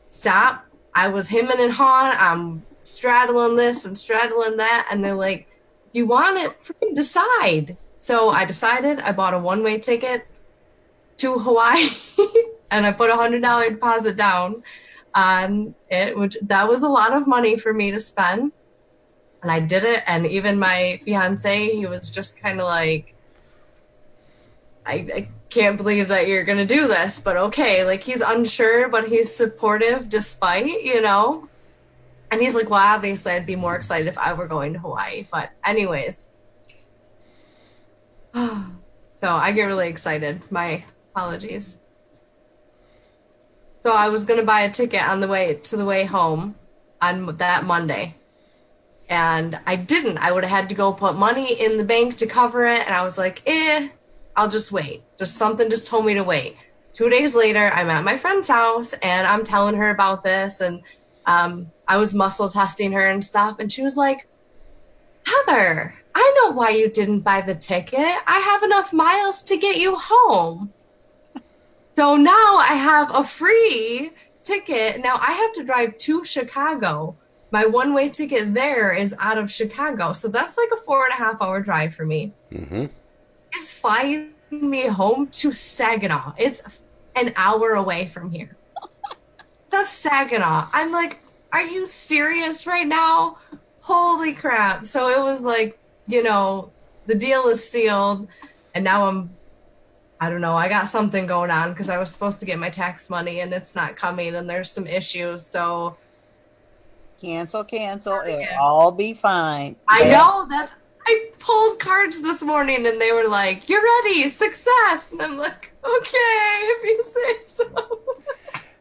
Stop. I was hemming and hawing. I'm straddling this and straddling that. And they're like, if you want it, freaking decide. So I decided. I bought a one-way ticket to Hawaii. And I put $100 deposit down on it, which that was a lot of money for me to spend. And I did it. And even my fiance, he was just kind of like, I can't believe that you're going to do this, but okay. Like, he's unsure, but he's supportive despite, you know. And he's like, well, obviously I'd be more excited if I were going to Hawaii. But anyways. So I get really excited. My apologies. So I was going to buy a ticket on the way home on that Monday. And I didn't. I would have had to go put money in the bank to cover it. And I was like, I'll just wait. Something just told me to wait. 2 days later, I'm at my friend's house and I'm telling her about this. And I was muscle testing her and stuff. And she was like, Heather, I know why you didn't buy the ticket. I have enough miles to get you home. So now I have a free ticket. Now I have to drive to Chicago. My one-way ticket there is out of Chicago. So that's like a 4.5 hour drive for me. Mm-hmm. It's flying me home to Saginaw. It's an hour away from here. That's Saginaw. I'm like, are you serious right now? Holy crap. So it was like, you know, the deal is sealed. And now I don't know, I got something going on because I was supposed to get my tax money and it's not coming and there's some issues. So cancel. It'll all be fine. I know. I pulled cards this morning and they were like, you're ready, success. And I'm like, okay, if you say so.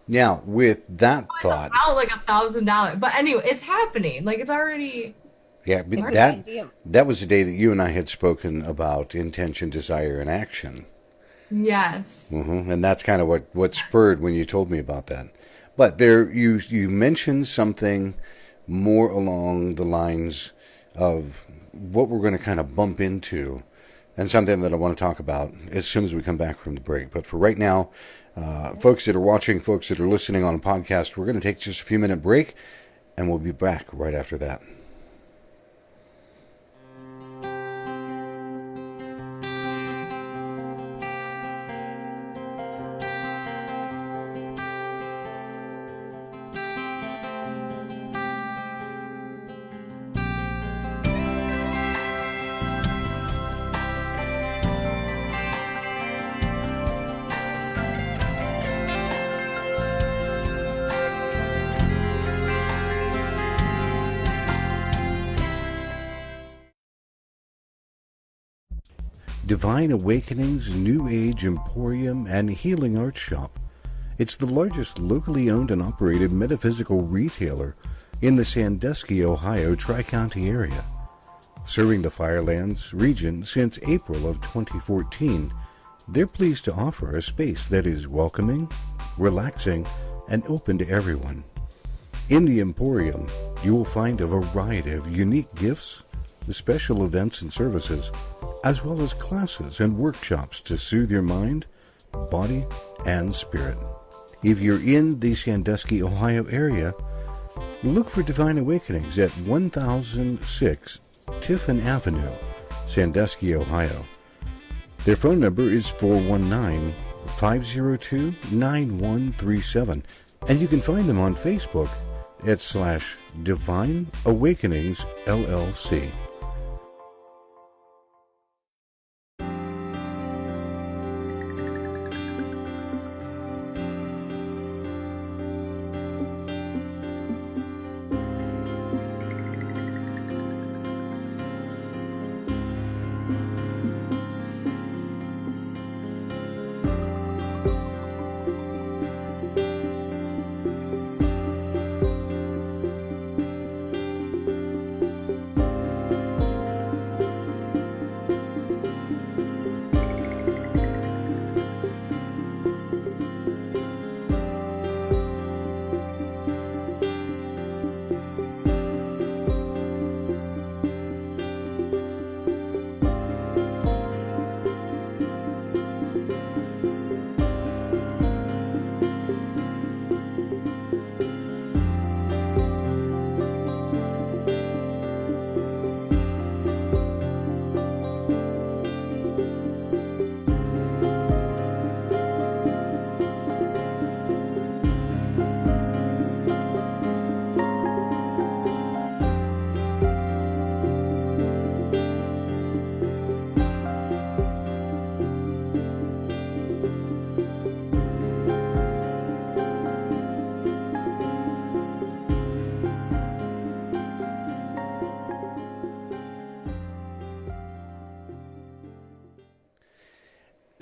Now, with that thought, about like $1,000. But anyway, it's happening. Like, it's already. Yeah, but that was the day that you and I had spoken about intention, desire, and action. Yes. Mm-hmm. And that's kind of what spurred when you told me about that. But there, you mentioned something more along the lines of what we're going to kind of bump into, and something that I want to talk about as soon as we come back from the break. But for right now, folks that are watching, folks that are listening on a podcast, we're going to take just a few minute break, and we'll be back right after that. Divine Awakening's New Age Emporium and Healing Arts Shop. It's the largest locally owned and operated metaphysical retailer in the Sandusky, Ohio Tri-County area. Serving the Firelands region since April of 2014, they're pleased to offer a space that is welcoming, relaxing, and open to everyone. In the Emporium, you will find a variety of unique gifts, special events and services, as well as classes and workshops to soothe your mind, body, and spirit. If you're in the Sandusky, Ohio area, look for Divine Awakenings at 1006 Tiffin Avenue, Sandusky, Ohio. Their phone number is 419-502-9137, and you can find them on Facebook at /Divine Awakenings LLC.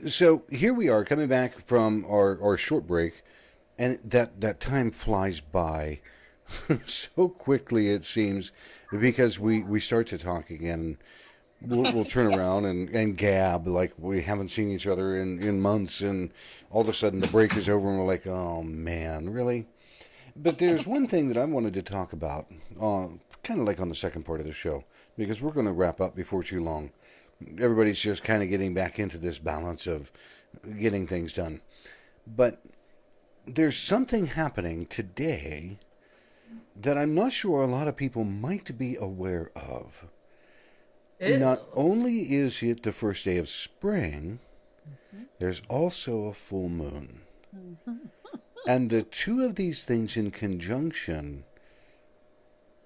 So here we are coming back from our short break, and that time flies by so quickly, it seems, because we start to talk again. We'll turn around and gab like we haven't seen each other in months, and all of a sudden the break is over and we're like, oh man, really? But there's one thing that I wanted to talk about, kind of like on the second part of the show, because we're going to wrap up before too long. Everybody's just kind of getting back into this balance of getting things done. But there's something happening today that I'm not sure a lot of people might be aware of. Ew. Not only is it the first day of spring, there's also a full moon. And the two of these things in conjunction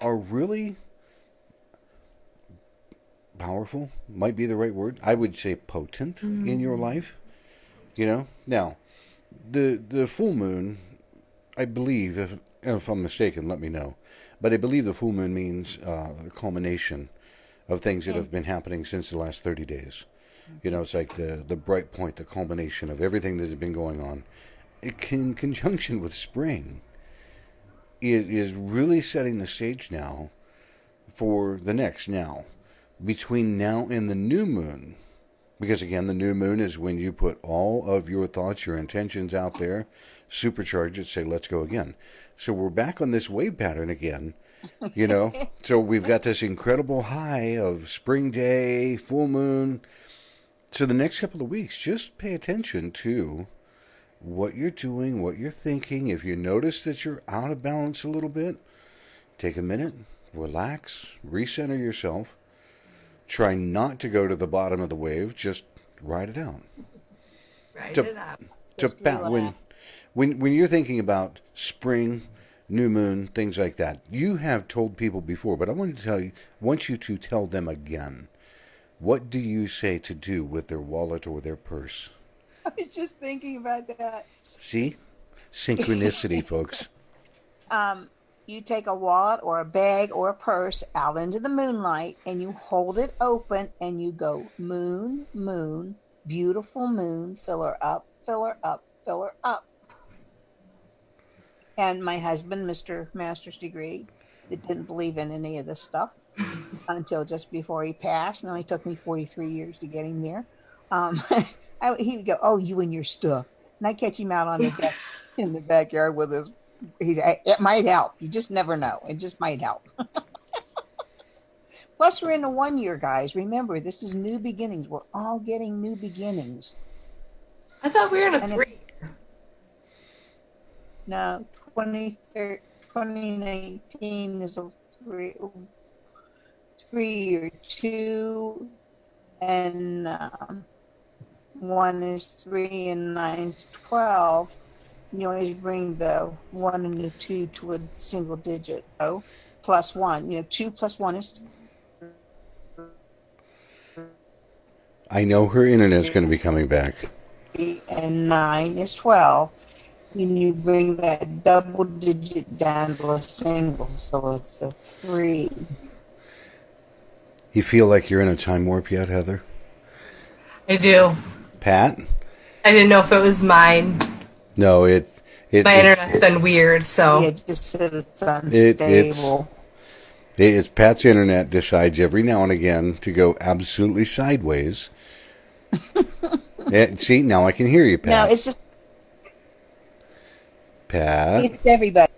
are really powerful, might be the right word. I would say potent in your life. Now, the full moon, I believe, if I'm mistaken, let me know. But I believe the full moon means a culmination of things that have been happening since the last 30 days. It's like the bright point, the culmination of everything that has been going on. In conjunction with spring, it is really setting the stage now for the next now. Between now and the new moon, because again, the new moon is when you put all of your thoughts, your intentions out there, supercharge it, say, let's go again. So we're back on this wave pattern again, So we've got this incredible high of spring day, full moon. So the next couple of weeks, just pay attention to what you're doing, what you're thinking. If you notice that you're out of balance a little bit, take a minute, relax, recenter yourself. Try not to go to the bottom of the wave. Just ride it out. Ride it out. So, Pat, when you're thinking about spring, new moon, things like that, you have told people before, but I want you to tell them again. What do you say to do with their wallet or their purse? I was just thinking about that. See? Synchronicity, folks. You take a wallet or a bag or a purse out into the moonlight and you hold it open and you go, moon, moon, beautiful moon, fill her up, fill her up, fill her up. And my husband, Mr. Master's degree, that didn't believe in any of this stuff until just before he passed. And it only took me 43 years to get him there. He would go, oh, you and your stuff. And I catch him out on the deck in the backyard with his. It might help. You just never know. It just might help. Plus, we're in a 1 year, guys. Remember, this is new beginnings. We're all getting new beginnings. I thought we were in a 3. No, 2019 is a 3 or 2, and 1 is 3 and 9 is 12. You always bring the 1 and the 2 to a single digit. Oh, plus 1. 2 plus 1 is. I know her internet's going to be coming back. And 9 is 12. And you bring that double digit down to a single, so it's a 3. You feel like you're in a time warp yet, Heather? I do. Pat? I didn't know if it was mine. No, my internet's been weird, so. Yeah, just said it's unstable. It's Pat's internet decides every now and again to go absolutely sideways. See, now I can hear you, Pat. No, it's just. Pat? It's everybody.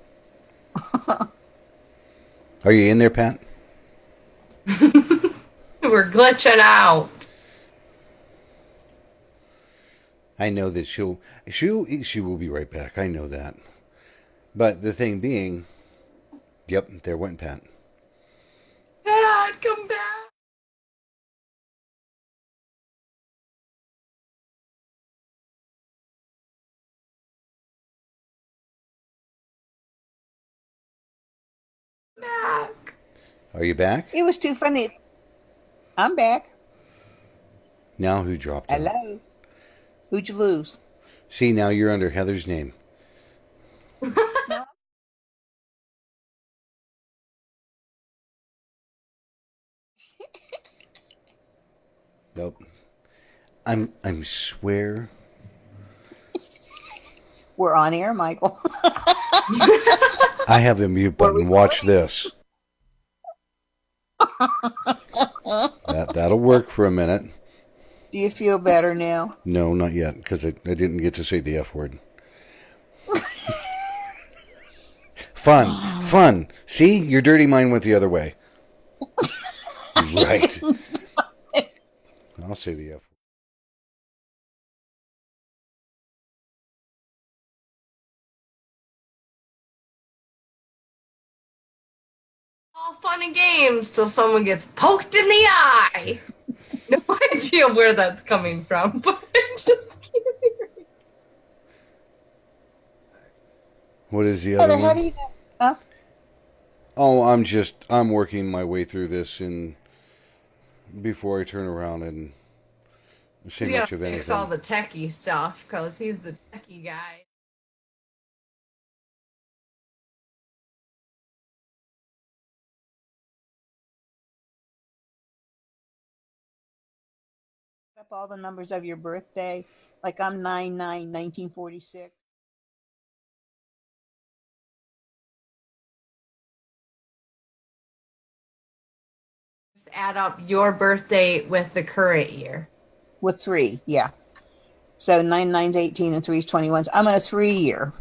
Are you in there, Pat? We're glitching out. I know that she will be right back. I know that. But the thing being, yep, there went Pat. Pat, come back. Back. Are you back? It was too funny. I'm back. Now who dropped out? Hello. Who'd you lose? See, now you're under Heather's name. Nope. I'm swear. We're on air, Michael. I have a mute button. Watch this. That'll work for a minute. Do you feel better now? No, not yet, because I didn't get to say the F word. Fun. See, your dirty mind went the other way. Right. I'll say the F word. All fun and games till someone gets poked in the eye. No idea where that's coming from, but I'm just kidding. What is the other Heather, how do one? you know? Huh? Oh, I'm working my way through this and before I turn around and say He's much gonna of fix all anything. the techie stuff because he's the techie guy. Up all the numbers of your birthday. Like I'm 9/9/1946. Just add up your birthday with the current year. With 3, yeah. So 9/9's 18 and 3's 21. So I'm in a 3-year.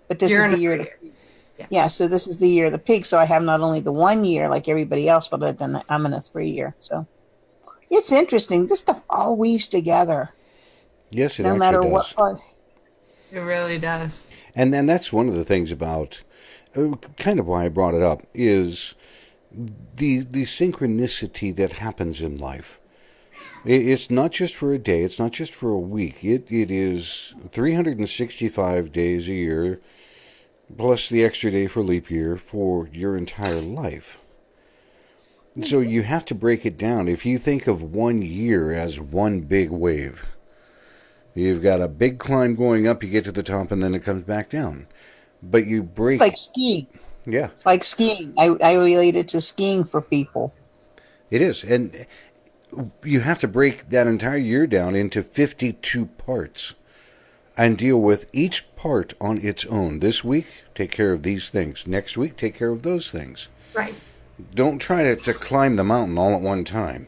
But this You're is the in a year. 3-year. Yeah, so this is the year of the pig. So I have not only the 1 year like everybody else, but then I'm in a 3-year. So it's interesting. This stuff all weaves together. Yes, it No actually matter does. what part. It really does. And then that's one of the things about, kind of why I brought it up, is the synchronicity that happens in life. It's not just for a day. It's not just for a week. It is 365 days a year, plus the extra day for leap year for your entire life. So you have to break it down. If you think of 1 year as one big wave, you've got a big climb going up, you get to the top, and then it comes back down. But you break... It's like skiing. Yeah. It's like skiing. I relate it to skiing for people. It is. And you have to break that entire year down into 52 parts and deal with each part on its own. This week, take care of these things. Next week, take care of those things. Right. Don't try to climb the mountain all at one time.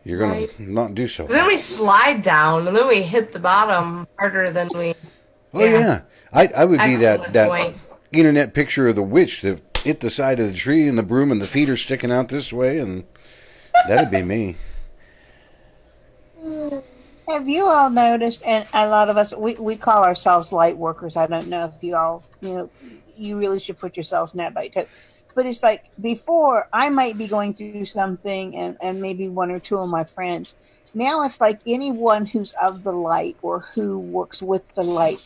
You're going to not do so. Then we slide down, and then we hit the bottom harder than we... Oh, yeah. I would be Excellent that point. internet picture of the witch that hit the side of the tree and the broom and the feet are sticking out this way, and that'd be me. Have you all noticed, and a lot of us, we call ourselves light workers. I don't know if you all, you really should put yourselves in that light too. But it's like before, I might be going through something and maybe one or two of my friends. Now it's like anyone who's of the light or who works with the light.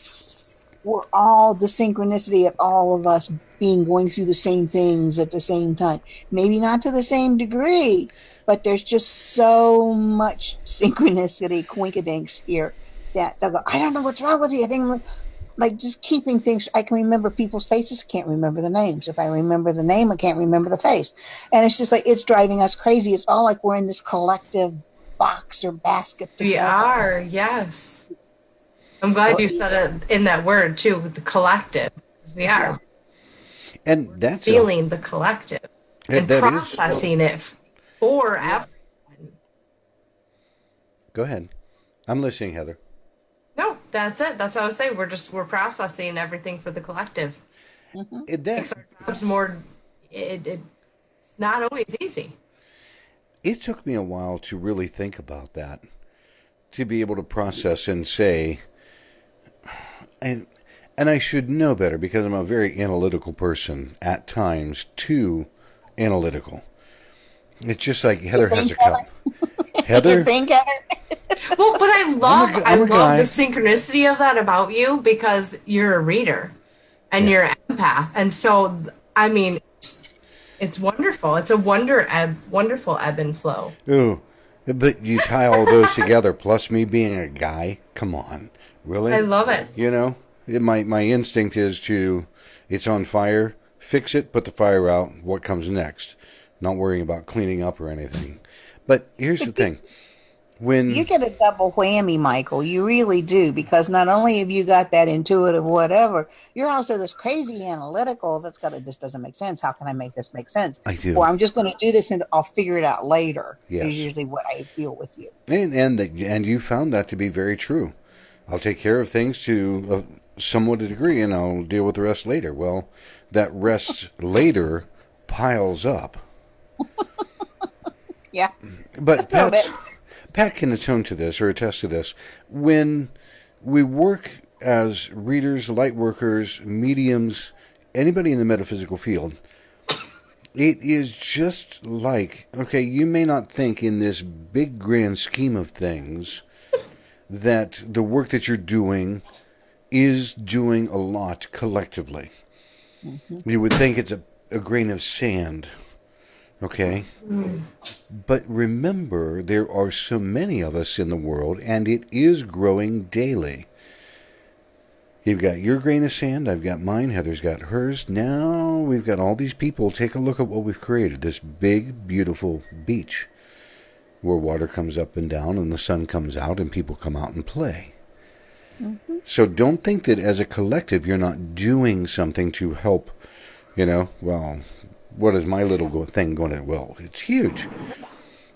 We're all the synchronicity of all of us going through the same things at the same time. Maybe not to the same degree, but there's just so much synchronicity, coinkydinks here that they'll go, I don't know what's wrong with me. I think like just keeping things. I can remember people's faces, can't remember the names. If I remember the name, I can't remember the face. And it's just like, it's driving us crazy. It's all like we're in this collective box or basket together. We are, yes. I'm glad you said it in that word too, with the collective. We are. And that's feeling the collective and that processing it for everyone. Go ahead. I'm listening, Heather. No, that's it. That's what I was saying. We're processing everything for the collective. Mm-hmm. It makes our jobs more. It's not always easy. It took me a while to really think about that, to be able to process and say, and I should know better because I'm a very analytical person at times, too analytical. It's just like Heather has a cup. Heather? You think, Heather? Well, but I love guy. the synchronicity of that about you because you're a reader and you're an empath, and so I mean, it's wonderful. It's a wonderful ebb and flow. Ooh, but you tie all those together, plus me being a guy. Come on, really? I love it. You know, my instinct is it's on fire, fix it, put the fire out. What comes next? Not worrying about cleaning up or anything. But here's the thing. You get a double whammy, Michael. You really do, because not only have you got that intuitive whatever, you're also this crazy analytical that's got this doesn't make sense. How can I make this make sense? I do. Or I'm just going to do this and I'll figure it out later. Yes. Is usually what I feel with you. And you found that to be very true. I'll take care of things to somewhat a degree, and I'll deal with the rest later. Well, that rest later piles up. Yeah. But Pat can attune to this or attest to this. When we work as readers, light workers, mediums, anybody in the metaphysical field, it is just like, okay, you may not think in this big grand scheme of things that the work that you're doing is doing a lot collectively. Mm-hmm. You would think it's a grain of sand. Okay? But remember, there are so many of us in the world, and it is growing daily. You've got your grain of sand, I've got mine, Heather's got hers. Now we've got all these people. Take a look at what we've created. This big, beautiful beach where water comes up and down and the sun comes out and people come out and play. Mm-hmm. So don't think that as a collective you're not doing something to help, well, what is my little thing going to... Well, it's huge.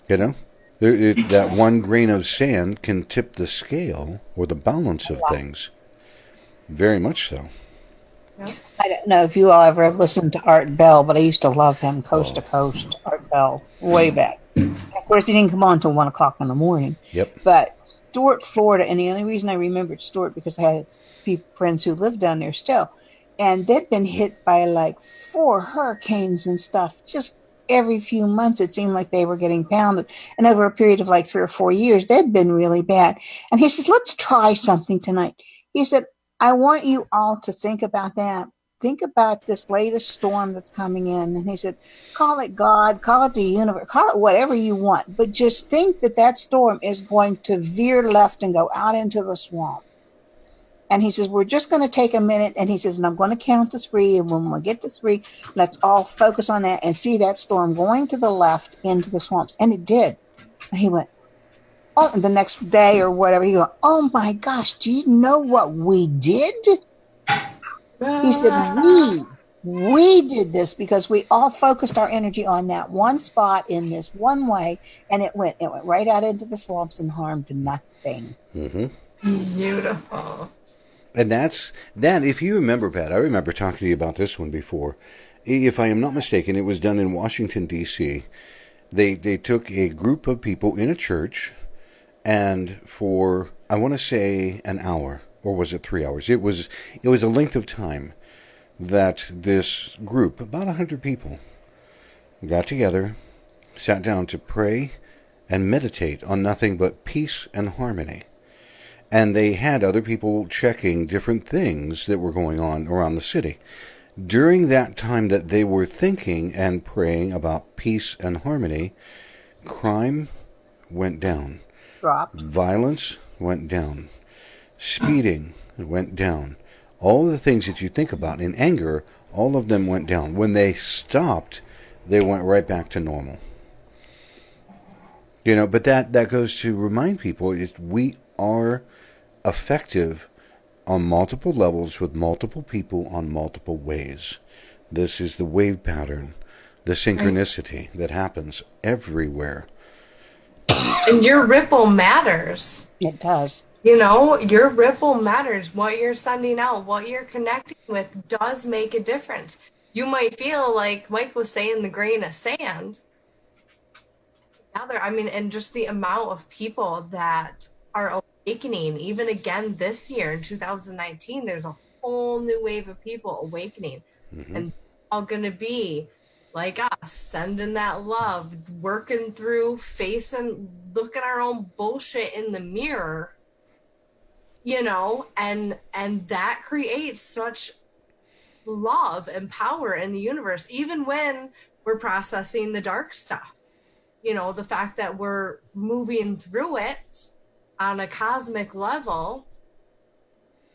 That one grain of sand can tip the scale or the balance of things. Very much so. I don't know if you all ever listened to Art Bell, but I used to love him, Coast to Coast, Art Bell, way back. Of course, he didn't come on until 1 o'clock in the morning. Yep. But Stuart, Florida, and the only reason I remembered Stuart because I had friends who lived down there still. And they'd been hit by like 4 hurricanes and stuff. Just every few months, it seemed like they were getting pounded. And over a period of like 3 or 4 years, they'd been really bad. And he says, let's try something tonight. He said, I want you all to think about that. Think about this latest storm that's coming in. And he said, call it God, call it the universe, call it whatever you want. But just think that storm is going to veer left and go out into the swamp. And he says, we're just going to take a minute. And he says, and I'm going to count to 3. And when we get to 3, let's all focus on that and see that storm going to the left into the swamps. And it did. And he went, oh, and the next day or whatever, he go, oh my gosh, do you know what we did? He said, we did this because we all focused our energy on that one spot in this one way. And it went right out into the swamps and harmed nothing. Mm-hmm. Beautiful. And that, if you remember, Pat, I remember talking to you about this one before. If I am not mistaken, it was done in Washington, D.C. They took a group of people in a church, and for, I want to say, an hour, or was it 3 hours? It was a length of time that this group, about 100 people, got together, sat down to pray and meditate on nothing but peace and harmony. And they had other people checking different things that were going on around the city. During that time that they were thinking and praying about peace and harmony, crime went down. Dropped. Violence went down. Speeding went down. All of the things that you think about in anger, all of them went down. When they stopped, they went right back to normal. But that goes to remind people is we are effective on multiple levels with multiple people on multiple ways. This is the wave pattern, the synchronicity that happens everywhere. And your ripple matters. It does. Your ripple matters. What you're sending out, what you're connecting with does make a difference. You might feel like Mike was saying, the grain of sand. Together, and just the amount of people that are awakening, even again this year in 2019, there's a whole new wave of people awakening. Mm-hmm. And all going to be like us, sending that love, working through, looking our own bullshit in the mirror, and that creates such love and power in the universe, even when we're processing the dark stuff. The fact that we're moving through it on a cosmic level,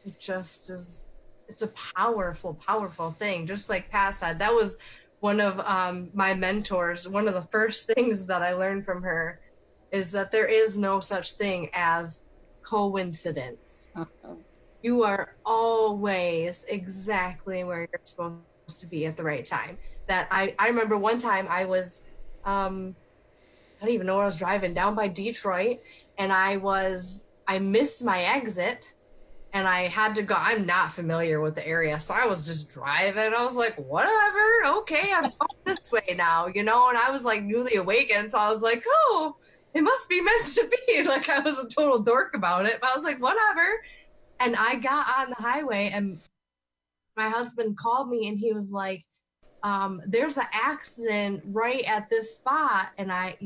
it just is, it's a powerful, powerful thing. Just like Pat said, that was one of my mentors. One of the first things that I learned from her is that there is no such thing as coincidence. You are always exactly where you're supposed to be at the right time. That I remember one time I was, I don't even know where I was driving, down by Detroit, and I missed my exit, and I had to go. I'm not familiar with the area, so I was just driving. I was like, whatever, okay, I'm going this way now, and I was like newly awakened, so I was like, oh, it must be meant to be. Like, I was a total dork about it, but I was like, whatever. And I got on the highway, and my husband called me, and he was like, there's an accident right at this spot. And I,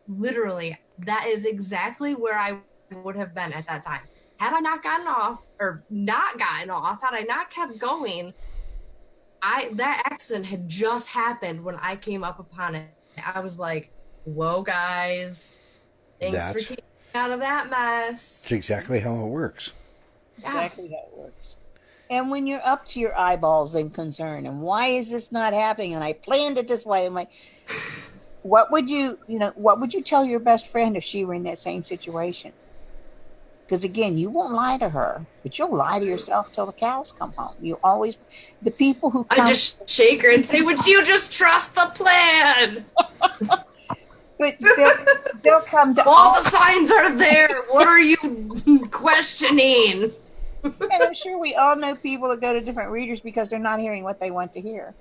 literally, that is exactly where I would have been at that time. Had I not gotten off, had I not kept going, that accident had just happened when I came up upon it. I was like, whoa, guys, thanks for keeping me out of that mess. That's exactly how it works. Yeah. Exactly how it works. And when you're up to your eyeballs in concern, and why is this not happening? And I planned it this way. What would you tell your best friend if she were in that same situation? Because again, you won't lie to her, but you'll lie to yourself till the cows come home. The people who come, I just shake her and say, would you just trust the plan? But they'll come to all the signs are there. What are you questioning? And I'm sure we all know people that go to different readers because they're not hearing what they want to hear.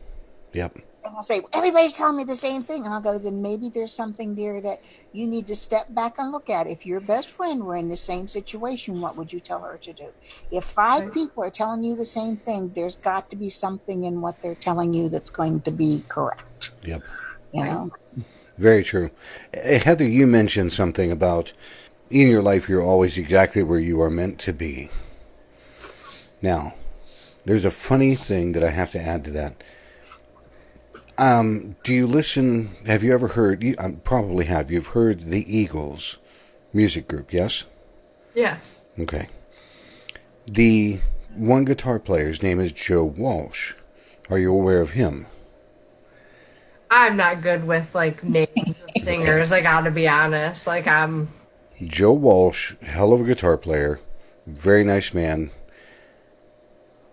Yep. And I'll say, everybody's telling me the same thing. And I'll go, then maybe there's something there that you need to step back and look at. If your best friend were in the same situation, what would you tell her to do? If 5 people are telling you the same thing, there's got to be something in what they're telling you that's going to be correct. Yep. Very true. Heather, you mentioned something about in your life you're always exactly where you are meant to be. Now, there's a funny thing that I have to add to that. Do you listen? Have you ever heard? You probably have. You've heard the Eagles music group, yes? Yes. Okay. The one guitar player's name is Joe Walsh. Are you aware of him? I'm not good with names of singers. I gotta be honest. Joe Walsh, hell of a guitar player, very nice man.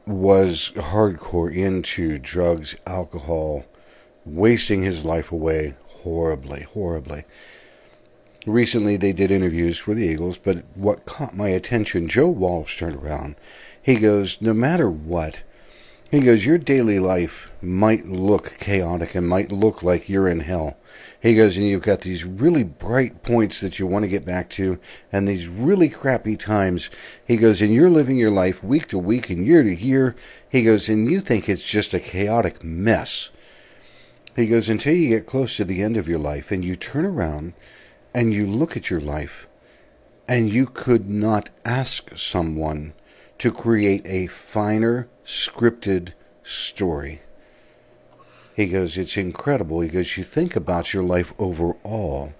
Was hardcore into drugs, alcohol, wasting his life away horribly. Recently they did interviews for the Eagles, but what caught my attention, Joe Walsh turned around. He goes, no matter what, he goes, your daily life might look chaotic and might look like you're in hell. He goes, and you've got these really bright points that you want to get back to, and these really crappy times. He goes, and you're living your life week to week and year to year. He goes, and you think it's just a chaotic mess. He goes, until you get close to the end of your life, and you turn around, and you look at your life, and you could not ask someone to create a finer, scripted story. He goes, it's incredible. He goes, you think about your life overall,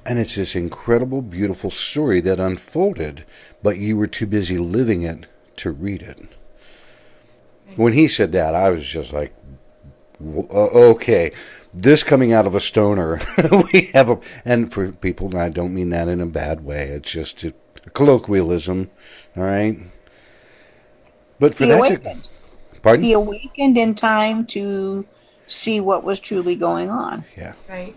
and it's this incredible, beautiful story that unfolded, but you were too busy living it to read it. When he said that, I was just like, okay, this coming out of a stoner. We have and for people, I don't mean that in a bad way. It's just a colloquialism, all right? But for he awakened. Pardon? He awakened in time to see what was truly going on. Yeah. Right.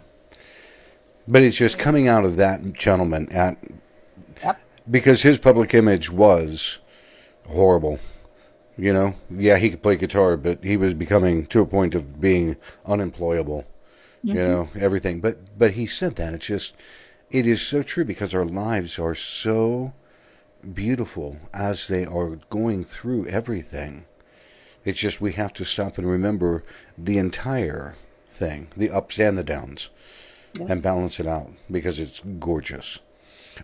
But it's just coming out of that gentleman Yep. Because his public image was horrible. Yeah, he could play guitar, but he was becoming to a point of being unemployable. Mm-hmm. Everything. But he said that. It is so true because our lives are so beautiful as they are going through everything. It's just we have to stop and remember the entire thing, the ups and the downs, and balance it out because it's gorgeous.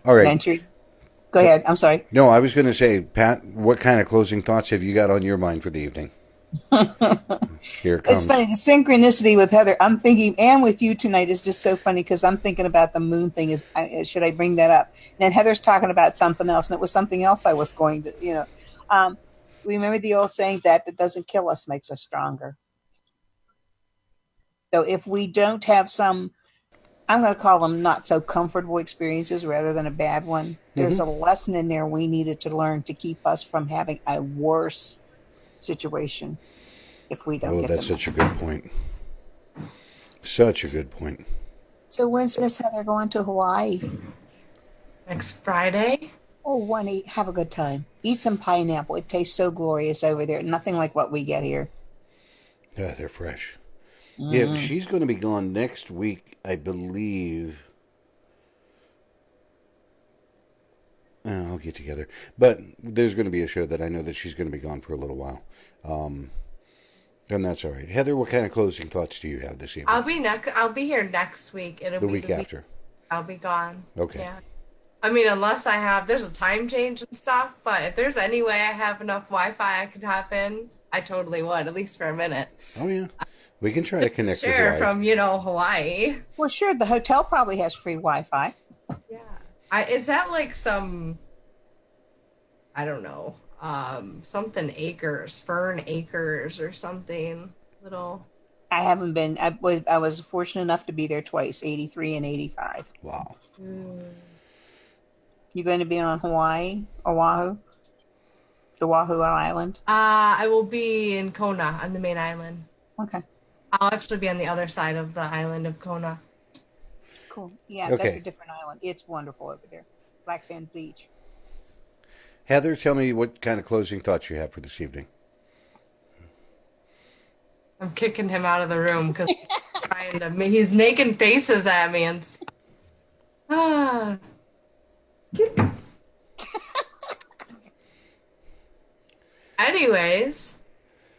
All right. Go ahead. I'm sorry. No, I was going to say, Pat, what kind of closing thoughts have you got on your mind for the evening? Here it comes. It's funny. The synchronicity with Heather, I'm thinking, and with you tonight is just so funny because I'm thinking about the moon thing. Should I bring that up? And then Heather's talking about something else, and it was something else I was going to, remember the old saying that doesn't kill us makes us stronger. So if we don't have some I'm going to call them not so comfortable experiences rather than a bad one. There's a lesson in there we needed to learn to keep us from having a worse situation if we don't Oh, get that's them. such a good point. Such a good point. So when's Miss Heather going to Hawaii? Next Friday. Oh, have a good time. Eat some pineapple. It tastes so glorious over there. Nothing like what we get here. Yeah, they're fresh. Yeah, she's going to be gone next week, I believe. I'll get together. But there's going to be a show that I know that she's going to be gone for a little while. And that's all right. Heather, what kind of closing thoughts do you have this evening? I'll be here next week. It'll the be week after. I'll be gone. Okay. Yeah. I mean, unless there's a time change and stuff, but if there's any way I have enough Wi-Fi I could hop in, I totally would, at least for a minute. Oh, yeah. We can try to connect with Share Hawaii. from, Hawaii. Well, sure. The hotel probably has free Wi-Fi. Yeah. Is that like some, I don't know, something acres, Fern Acres or something little. I haven't been. I was fortunate enough to be there twice, 83 and 85. Wow. You going to be on Hawaii, Oahu? The Oahu Island? I will be in Kona on the main island. Okay. I'll actually be on the other side of the island of Kona. Cool. Yeah, Okay. That's a different island. It's wonderful over there. Black Sand Beach. Heather, tell me what kind of closing thoughts you have for this evening. I'm kicking him out of the room because he's making faces at me and stuff. Anyways,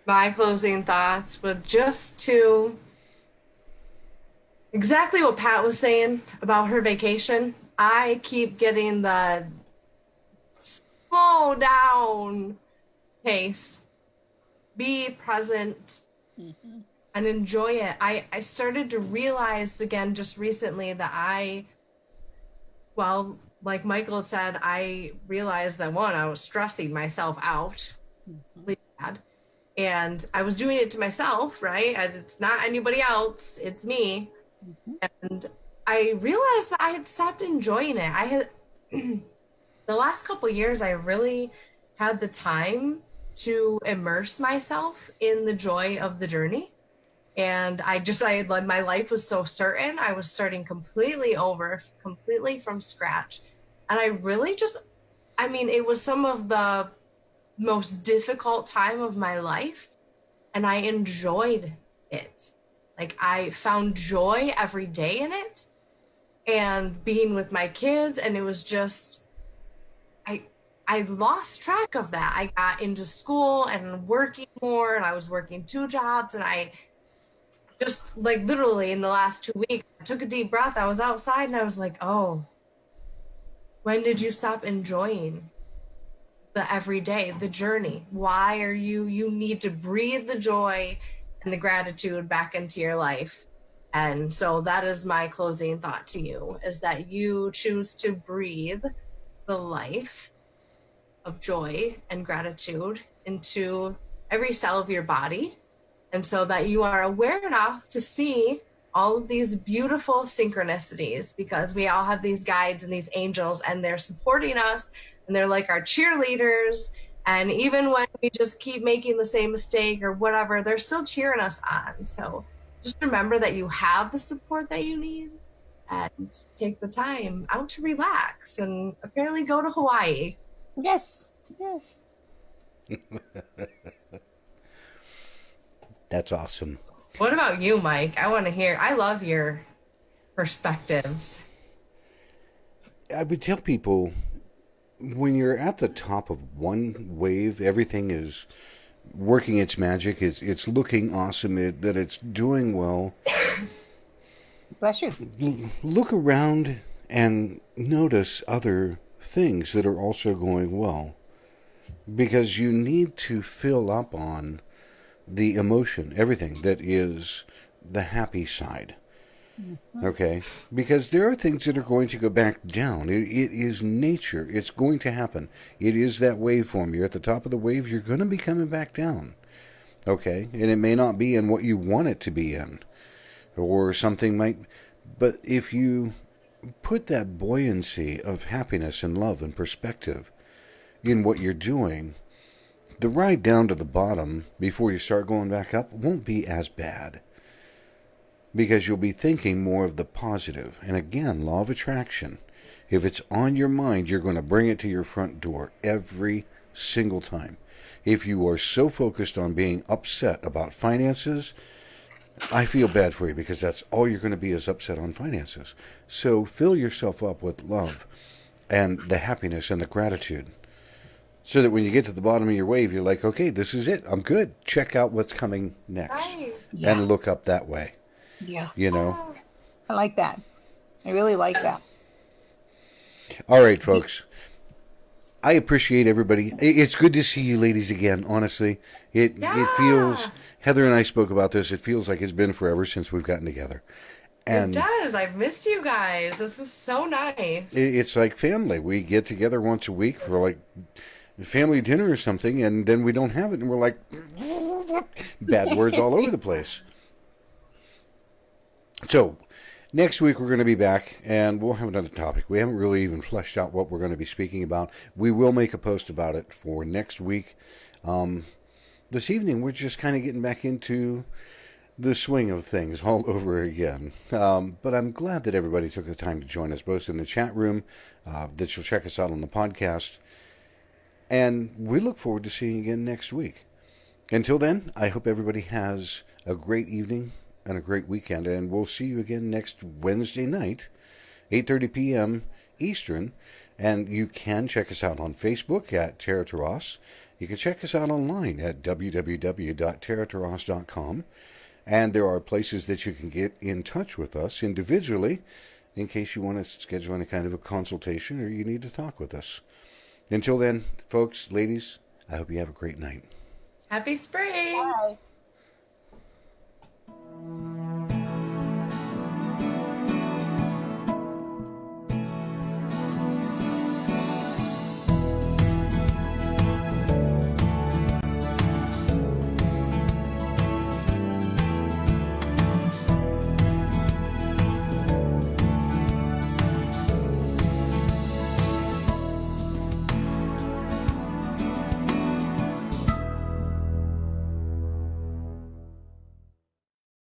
my closing thoughts were just to exactly what Pat was saying about her vacation. I keep getting the slow down pace, be present, and enjoy it. I started to realize again just recently that like Michael said, I realized that I was stressing myself out. Really bad. And I was doing it to myself, right? And it's not anybody else, it's me. And I realized that I had stopped enjoying it. I had the last couple of years, I really had the time to immerse myself in the joy of the journey. And my life was so certain. I was starting completely from scratch. And I really it was some of the most difficult time of my life. And I enjoyed it. Like I found joy every day in it and being with my kids. And it was just, I lost track of that. I got into school and working more, and I was working 2 jobs, and I just like literally in the last 2 weeks, I took a deep breath. I was outside and I was like, oh, when did you stop enjoying the everyday, the journey? Why are you need to breathe the joy and the gratitude back into your life. And so that is my closing thought to you, is that you choose to breathe the life of joy and gratitude into every cell of your body. And so that you are aware enough to see all of these beautiful synchronicities, because we all have these guides and these angels, and they're supporting us, and they're like our cheerleaders. And even when we just keep making the same mistake or whatever, they're still cheering us on. So just remember that you have the support that you need, and take the time out to relax and apparently go to Hawaii. Yes. Yes. That's awesome. What about you, Mike? I want to hear. I love your perspectives. I would tell people, when you're at the top of one wave, everything is working its magic. It's looking awesome. That it's doing well. Bless you. Look around and notice other things that are also going well, because you need to fill up on the emotion, everything that is the happy side. Mm-hmm. Okay? Because there are things that are going to go back down. It is nature. It's going to happen. It is that waveform. You're at the top of the wave, you're going to be coming back down. Okay? And it may not be in what you want it to be in. Or something might But if you put that buoyancy of happiness and love and perspective in what you're doing, the ride down to the bottom before you start going back up won't be as bad. Because you'll be thinking more of the positive. And again, law of attraction. If it's on your mind, you're going to bring it to your front door every single time. If you are so focused on being upset about finances, I feel bad for you, because that's all you're going to be, is upset on finances. So fill yourself up with love and the happiness and the gratitude, so that when you get to the bottom of your wave, you're like, okay, this is it. I'm good. Check out what's coming next. Right. Yeah. And look up that way. Yeah. You know? I like that. I really like that. All right, folks. I appreciate everybody. It's good to see you ladies again, honestly. It feels, Heather and I spoke about this, it feels like it's been forever since we've gotten together. And it does. I've missed you guys. This is so nice. It's like family. We get together once a week for like family dinner or something, and then we don't have it, and we're like, bad words all over the place. So, next week we're going to be back, and we'll have another topic. We haven't really even fleshed out what we're going to be speaking about. We will make a post about it for next week. This evening we're just kind of getting back into the swing of things all over again. But I'm glad that everybody took the time to join us, both in the chat room, that you'll check us out on the podcast. And we look forward to seeing you again next week. Until then, I hope everybody has a great evening and a great weekend. And we'll see you again next Wednesday night, 8:30 p.m. Eastern. And you can check us out on Facebook at Terra Turas. You can check us out online at www.terraturas.com. And there are places that you can get in touch with us individually in case you want to schedule any kind of a consultation or you need to talk with us. Until then, folks, ladies, I hope you have a great night. Happy spring. Bye.